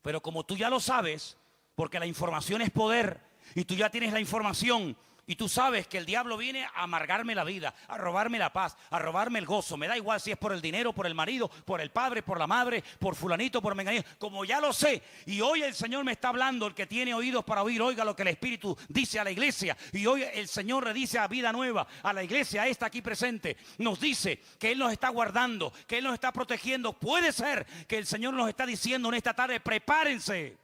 S1: Pero como tú ya lo sabes, porque la información es poder, y tú ya tienes la información, y tú sabes que el diablo viene a amargarme la vida, a robarme la paz, a robarme el gozo. Me da igual si es por el dinero, por el marido, por el padre, por la madre, por fulanito, por menganito. Como ya lo sé, y hoy el Señor me está hablando, el que tiene oídos para oír, oiga lo que el Espíritu dice a la iglesia. Y hoy el Señor le dice a Vida Nueva, a la iglesia esta aquí presente, nos dice que Él nos está guardando, que Él nos está protegiendo. Puede ser que el Señor nos está diciendo en esta tarde, prepárense.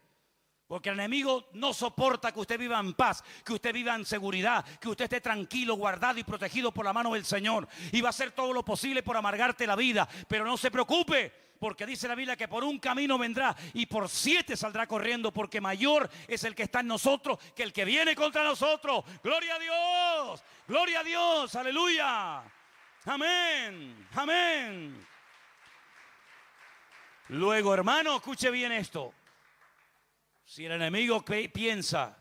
S1: Porque el enemigo no soporta que usted viva en paz, que usted viva en seguridad, que usted esté tranquilo, guardado y protegido por la mano del Señor. Y va a hacer todo lo posible por amargarte la vida. Pero no se preocupe, porque dice la Biblia que por un camino vendrá y por 7 saldrá corriendo, porque mayor es el que está en nosotros que el que viene contra nosotros. ¡Gloria a Dios! ¡Gloria a Dios! ¡Aleluya! ¡Amén! ¡Amén! Luego, hermano, escuche bien esto. Si el enemigo piensa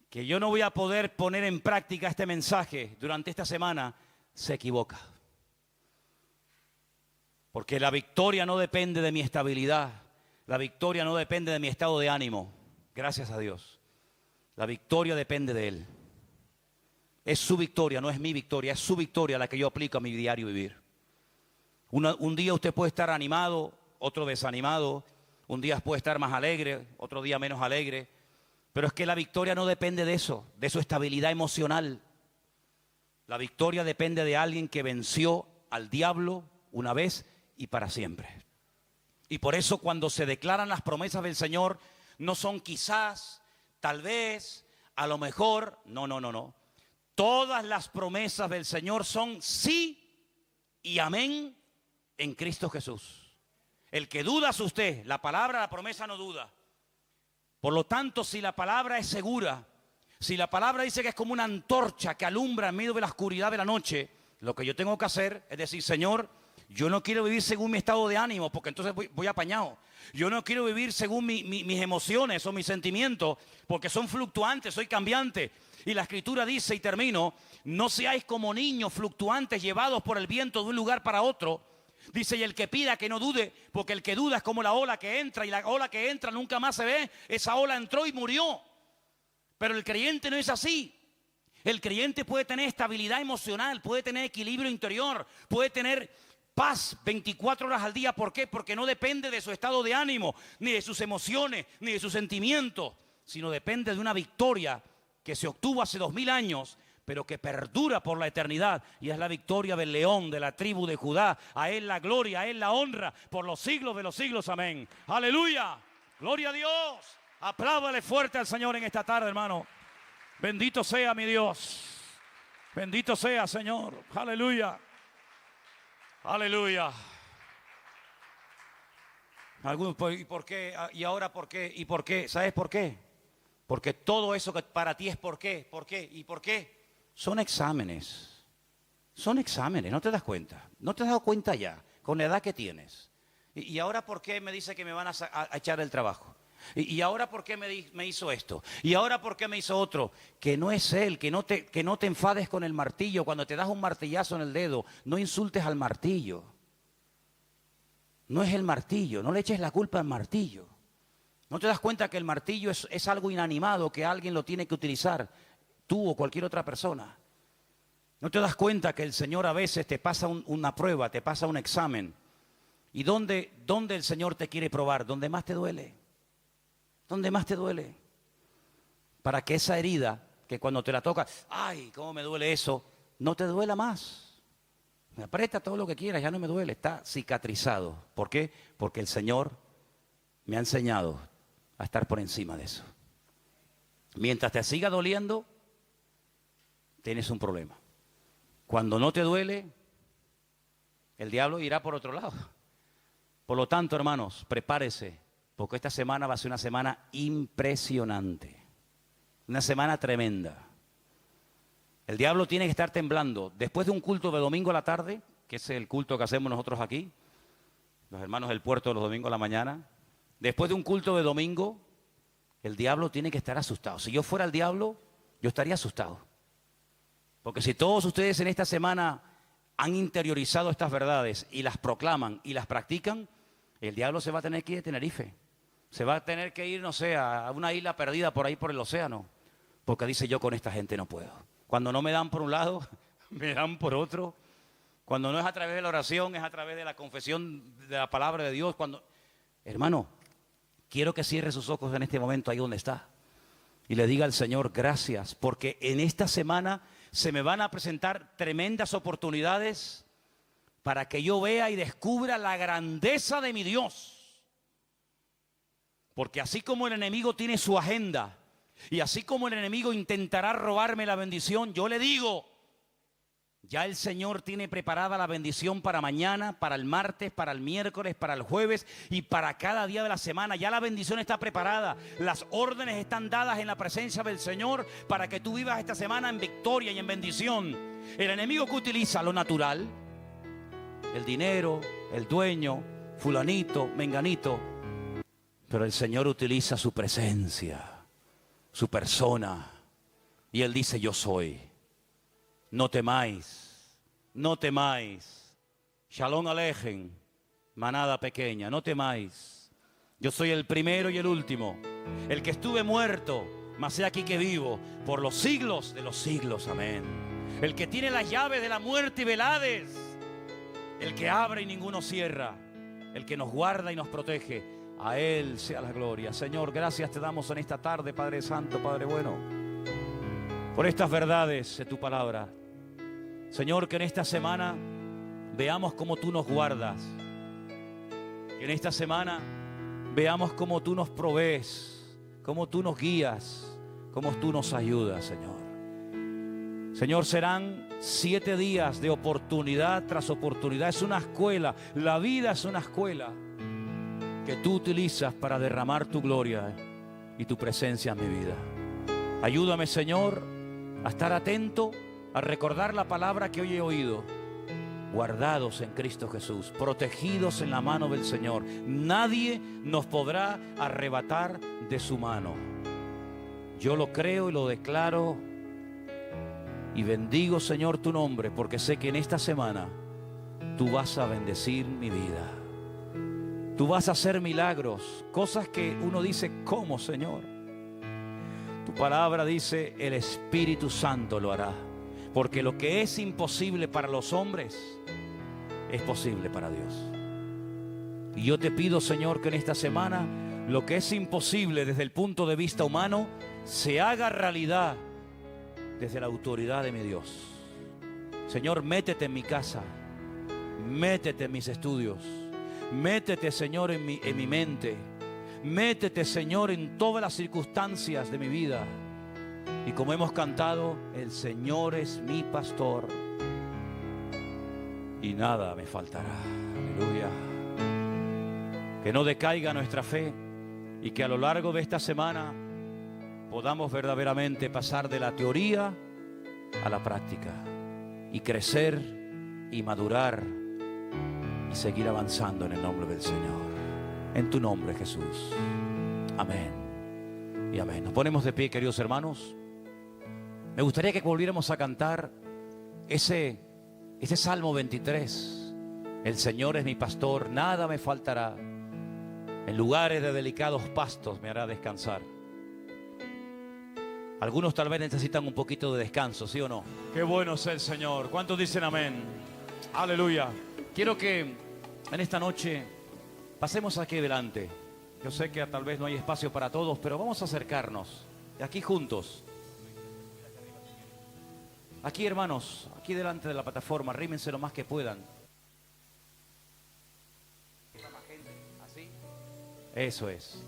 S1: que yo no voy a poder poner en práctica este mensaje durante esta semana, se equivoca. Porque la victoria no depende de mi estabilidad, la victoria no depende de mi estado de ánimo, gracias a Dios. La victoria depende de Él. Es su victoria, no es mi victoria, es su victoria la que yo aplico a mi diario vivir. Un día usted puede estar animado, otro desanimado. Un día puede estar más alegre, otro día menos alegre. Pero es que la victoria no depende de eso, de su estabilidad emocional. La victoria depende de alguien que venció al diablo una vez y para siempre. Y por eso cuando se declaran las promesas del Señor, no son quizás, tal vez, a lo mejor. No. Todas las promesas del Señor son sí y amén en Cristo Jesús. El que duda es usted, la palabra, la promesa no duda. Por lo tanto, si la palabra es segura, si la palabra dice que es como una antorcha que alumbra en medio de la oscuridad de la noche, lo que yo tengo que hacer es decir, Señor, yo no quiero vivir según mi estado de ánimo, porque entonces voy apañado. Yo no quiero vivir según mis emociones o mis sentimientos, porque son fluctuantes, soy cambiante. Y la Escritura dice, y termino, no seáis como niños fluctuantes llevados por el viento de un lugar para otro. Dice, y el que pida que no dude, porque el que duda es como la ola que entra, y la ola que entra nunca más se ve. Esa ola entró y murió. Pero el creyente no es así. El creyente puede tener estabilidad emocional, puede tener equilibrio interior, puede tener paz 24 horas al día. ¿Por qué? Porque no depende de su estado de ánimo, ni de sus emociones, ni de sus sentimientos, sino depende de una victoria que se obtuvo hace 2000 años, pero que perdura por la eternidad, y es la victoria del león de la tribu de Judá. A Él la gloria, a Él la honra, por los siglos de los siglos, amén. Aleluya, gloria a Dios. Apláudale fuerte al Señor en esta tarde, hermano. Bendito sea mi Dios, bendito sea, Señor, aleluya, aleluya. Algunos, ¿y por qué? ¿Y ahora por qué? ¿Y por qué? ¿Sabes por qué? Porque todo eso que para ti es por qué, por qué y por qué. Son exámenes, ¿no te das cuenta? ¿No te has dado cuenta ya, con la edad que tienes? ¿Y ahora por qué me dice que me van a echar el trabajo? ¿Y ahora por qué me hizo esto? ¿Y ahora por qué me hizo otro? Que no es Él, que no te enfades con el martillo. Cuando te das un martillazo en el dedo, no insultes al martillo. No es el martillo, no le eches la culpa al martillo. ¿No te das cuenta que el martillo es algo inanimado, que alguien lo tiene que utilizar? Tú o cualquier otra persona. ¿No te das cuenta que el Señor a veces te pasa una prueba, te pasa un examen? ¿Y dónde el Señor te quiere probar? ¿Dónde más te duele? ¿Dónde más te duele? Para que esa herida, que cuando te la toca, ¡ay, cómo me duele eso!, no te duela más. Me aprieta todo lo que quieras, ya no me duele, está cicatrizado. ¿Por qué? Porque el Señor me ha enseñado a estar por encima de eso. Mientras te siga doliendo, tienes un problema. Cuando no te duele, el diablo irá por otro lado. Por lo tanto, hermanos, prepárese, porque esta semana va a ser una semana impresionante, una semana tremenda. El diablo tiene que estar temblando. Después de un culto de domingo a la tarde, que es el culto que hacemos nosotros aquí, los hermanos del puerto los domingos a la mañana, después de un culto de domingo, el diablo tiene que estar asustado. Si yo fuera el diablo, yo estaría asustado. Porque si todos ustedes en esta semana han interiorizado estas verdades y las proclaman y las practican, el diablo se va a tener que ir de Tenerife. Se va a tener que ir, no sé, a una isla perdida por ahí por el océano. Porque dice, yo con esta gente no puedo. Cuando no me dan por un lado, me dan por otro. Cuando no es a través de la oración, es a través de la confesión de la palabra de Dios. Hermano, quiero que cierre sus ojos en este momento ahí donde está. Y le diga al Señor, gracias, porque en esta semana se me van a presentar tremendas oportunidades para que yo vea y descubra la grandeza de mi Dios. Porque así como el enemigo tiene su agenda, y así como el enemigo intentará robarme la bendición, yo le digo, ya el Señor tiene preparada la bendición para mañana, para el martes, para el miércoles, para el jueves y para cada día de la semana. Ya la bendición está preparada. Las órdenes están dadas en la presencia del Señor para que tú vivas esta semana en victoria y en bendición. El enemigo que utiliza lo natural, el dinero, el dueño, fulanito, menganito, pero el Señor utiliza su presencia, su persona, y Él dice, yo soy. No temáis, no temáis. Shalom Alejem, manada pequeña, no temáis. Yo soy el primero y el último, el que estuve muerto, mas he aquí que vivo, por los siglos de los siglos, amén. El que tiene las llaves de la muerte y del Hades, el que abre y ninguno cierra, el que nos guarda y nos protege, a Él sea la gloria. Señor, gracias te damos en esta tarde, Padre Santo, Padre bueno, por estas verdades de tu palabra. Señor, que en esta semana veamos cómo tú nos guardas. Que en esta semana veamos cómo tú nos provees, cómo tú nos guías, cómo tú nos ayudas, Señor. Señor, serán 7 días de oportunidad tras oportunidad. Es una escuela, la vida es una escuela que tú utilizas para derramar tu gloria y tu presencia en mi vida. Ayúdame, Señor, a estar atento, a recordar la palabra que hoy he oído. Guardados en Cristo Jesús, protegidos en la mano del Señor. Nadie nos podrá arrebatar de su mano. Yo lo creo y lo declaro y bendigo, Señor, tu nombre, porque sé que en esta semana tú vas a bendecir mi vida. Tú vas a hacer milagros, cosas que uno dice, ¿cómo, Señor? Tu palabra dice, el Espíritu Santo lo hará. Porque lo que es imposible para los hombres, es posible para Dios. Y yo te pido, Señor, que en esta semana, lo que es imposible desde el punto de vista humano, se haga realidad desde la autoridad de mi Dios. Señor, métete en mi casa, métete en mis estudios, métete, Señor, en mi mente, métete, Señor, en todas las circunstancias de mi vida. Y como hemos cantado, el Señor es mi pastor y nada me faltará. Aleluya. Que no decaiga nuestra fe y que a lo largo de esta semana podamos verdaderamente pasar de la teoría a la práctica y crecer y madurar y seguir avanzando en el nombre del Señor. En tu nombre, Jesús. Amén y amén. Nos ponemos de pie, queridos hermanos. Me gustaría que volviéramos a cantar ese Salmo 23. El Señor es mi pastor, nada me faltará. En lugares de delicados pastos me hará descansar. Algunos tal vez necesitan un poquito de descanso, ¿sí o no? Qué bueno es el Señor. ¿Cuántos dicen amén? Aleluya. Quiero que en esta noche pasemos aquí delante. Yo sé que tal vez no hay espacio para todos, pero vamos a acercarnos. Aquí juntos. Aquí, hermanos, aquí delante de la plataforma, arrímense lo más que puedan. ¿Así? Eso es.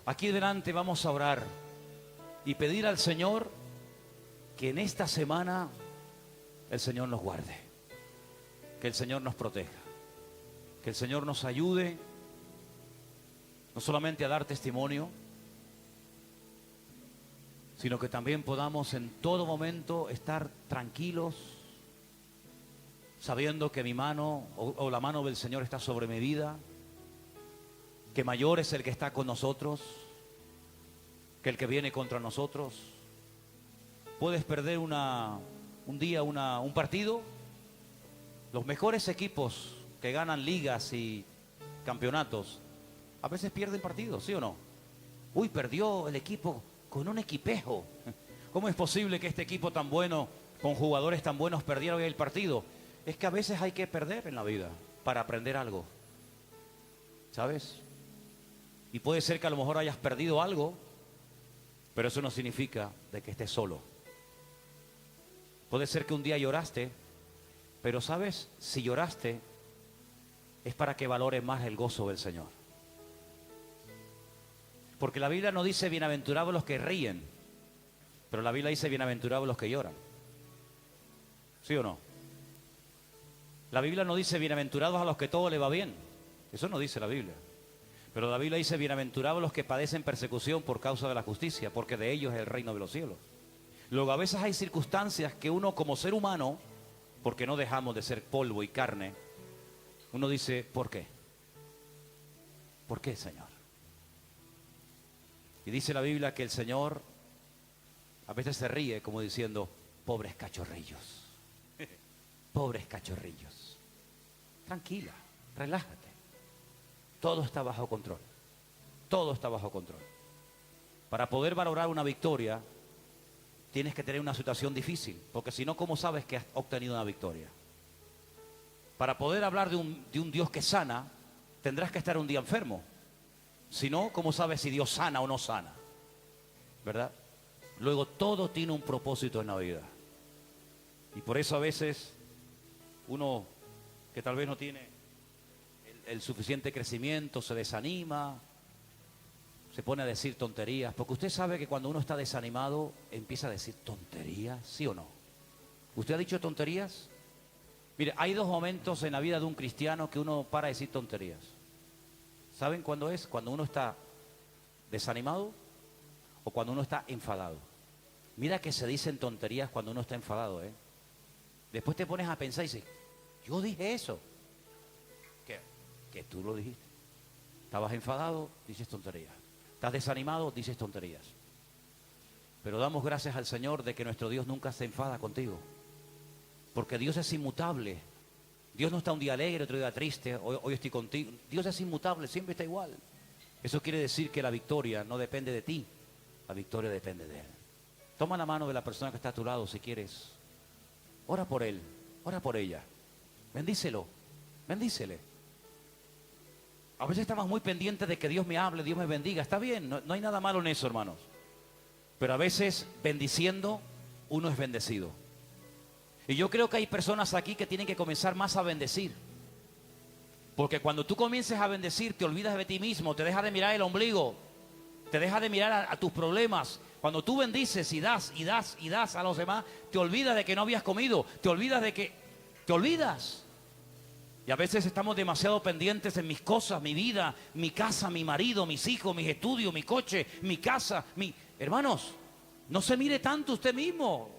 S1: Aquí delante vamos a orar y pedir al Señor que en esta semana el Señor nos guarde, que el Señor nos proteja, que el Señor nos ayude no solamente a dar testimonio, sino que también podamos en todo momento estar tranquilos, sabiendo que mi mano o la mano del Señor está sobre mi vida, que mayor es el que está con nosotros que el que viene contra nosotros. Puedes perder una un día un partido. Los mejores equipos que ganan ligas y campeonatos a veces pierden partidos, ¿sí o no? Uy, perdió el equipo con un equipejo. ¿Cómo es posible que este equipo tan bueno, con jugadores tan buenos, perdiera hoy el partido? Es que a veces hay que perder en la vida para aprender algo, ¿sabes? Y puede ser que a lo mejor hayas perdido algo, pero eso no significa de que estés solo. Puede ser que un día lloraste, pero ¿sabes? Si lloraste es para que valores más el gozo del Señor. Porque la Biblia no dice bienaventurados los que ríen, pero la Biblia dice bienaventurados los que lloran. ¿Sí o no? La Biblia no dice bienaventurados a los que todo le va bien. Eso no dice la Biblia. Pero la Biblia dice bienaventurados los que padecen persecución por causa de la justicia, porque de ellos es el reino de los cielos. Luego a veces hay circunstancias que uno como ser humano, porque no dejamos de ser polvo y carne, uno dice, ¿por qué? ¿Por qué, Señor? Y dice la Biblia que el Señor a veces se ríe como diciendo, pobres cachorrillos, pobres cachorrillos. Tranquila, relájate. Todo está bajo control. Todo está bajo control. Para poder valorar una victoria, tienes que tener una situación difícil, porque si no, ¿cómo sabes que has obtenido una victoria? Para poder hablar de un Dios que sana, tendrás que estar un día enfermo. Si no, ¿cómo sabes si Dios sana o no sana? ¿Verdad? Luego, todo tiene un propósito en la vida. Y por eso a veces uno que tal vez no tiene el suficiente crecimiento se desanima, se pone a decir tonterías, porque usted sabe que cuando uno está desanimado empieza a decir tonterías, ¿sí o no? ¿Usted ha dicho tonterías? Mire, hay dos momentos en la vida de un cristiano que uno para de decir tonterías. ¿Saben cuándo es? Cuando uno está desanimado o cuando uno está enfadado. Mira que se dicen tonterías cuando uno está enfadado, ¿eh? Después te pones a pensar y dices, yo dije eso. Que tú lo dijiste. Estabas enfadado, dices tonterías. Estás desanimado, dices tonterías. Pero damos gracias al Señor de que nuestro Dios nunca se enfada contigo. Porque Dios es inmutable. Dios no está un día alegre, otro día triste, hoy estoy contigo. Dios es inmutable, siempre está igual. Eso quiere decir que la victoria no depende de ti, la victoria depende de Él. Toma la mano de la persona que está a tu lado si quieres. Ora por él, ora por ella. Bendícelo, bendícele. A veces estamos muy pendientes de que Dios me hable, Dios me bendiga. Está bien, no hay nada malo en eso, hermanos. Pero a veces bendiciendo, uno es bendecido. Y yo creo que hay personas aquí que tienen que comenzar más a bendecir. Porque cuando tú comiences a bendecir, te olvidas de ti mismo, te dejas de mirar el ombligo, te dejas de mirar a tus problemas. Cuando tú bendices y das, y das, y das a los demás, te olvidas de que no habías comido, te olvidas de que... Te olvidas. Y a veces estamos demasiado pendientes en mis cosas, mi vida, mi casa, mi marido, mis hijos, mis estudios, mi coche, mi casa, Hermanos, no se mire tanto usted mismo.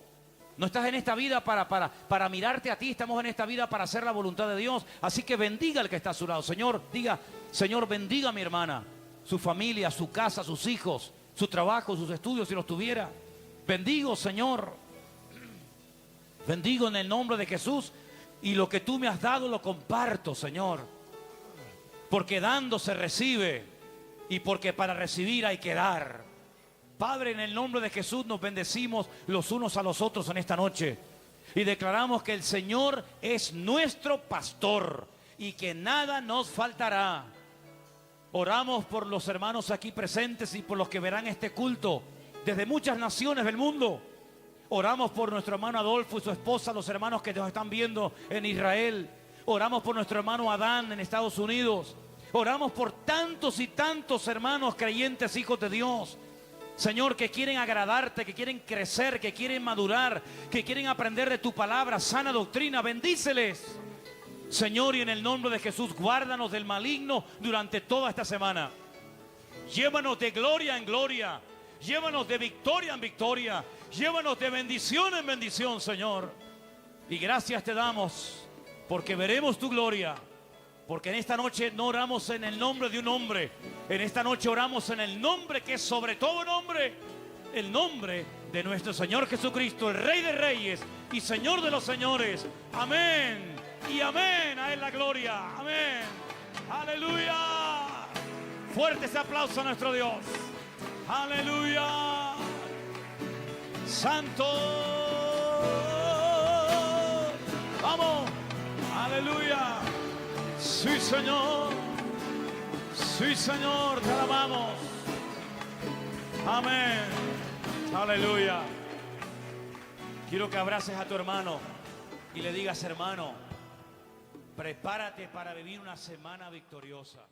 S1: No estás en esta vida para mirarte a ti, estamos en esta vida para hacer la voluntad de Dios. Así que bendiga al que está a su lado. Señor, diga, Señor, bendiga a mi hermana, su familia, su casa, sus hijos, su trabajo, sus estudios, si los tuviera. Bendigo, Señor. Bendigo en el nombre de Jesús. Y lo que tú me has dado lo comparto, Señor. Porque dando se recibe. Y porque para recibir hay que dar. Padre, en el nombre de Jesús nos bendecimos los unos a los otros en esta noche. Y declaramos que el Señor es nuestro pastor. Y que nada nos faltará. Oramos por los hermanos aquí presentes y por los que verán este culto desde muchas naciones del mundo. Oramos por nuestro hermano Adolfo y su esposa, los hermanos que nos están viendo en Israel. Oramos por nuestro hermano Adán en Estados Unidos. Oramos por tantos y tantos hermanos creyentes, hijos de Dios. Señor, que quieren agradarte, que quieren crecer, que quieren madurar, que quieren aprender de tu palabra, sana doctrina. Bendíceles. Señor, y en el nombre de Jesús, guárdanos del maligno durante toda esta semana. Llévanos de gloria en gloria. Llévanos de victoria en victoria. Llévanos de bendición en bendición, Señor. Y gracias te damos, porque veremos tu gloria. Porque en esta noche no oramos en el nombre de un hombre. En esta noche oramos en el nombre que es sobre todo nombre. El nombre de nuestro Señor Jesucristo, el Rey de Reyes y Señor de los Señores. Amén y amén. A Él la gloria. Amén. Aleluya. Fuerte ese aplauso a nuestro Dios. Aleluya. Santo. Vamos. Aleluya. Sí, Señor. Sí, Señor, te alabamos. Amén. Aleluya. Quiero que abraces a tu hermano y le digas, hermano, prepárate para vivir una semana victoriosa.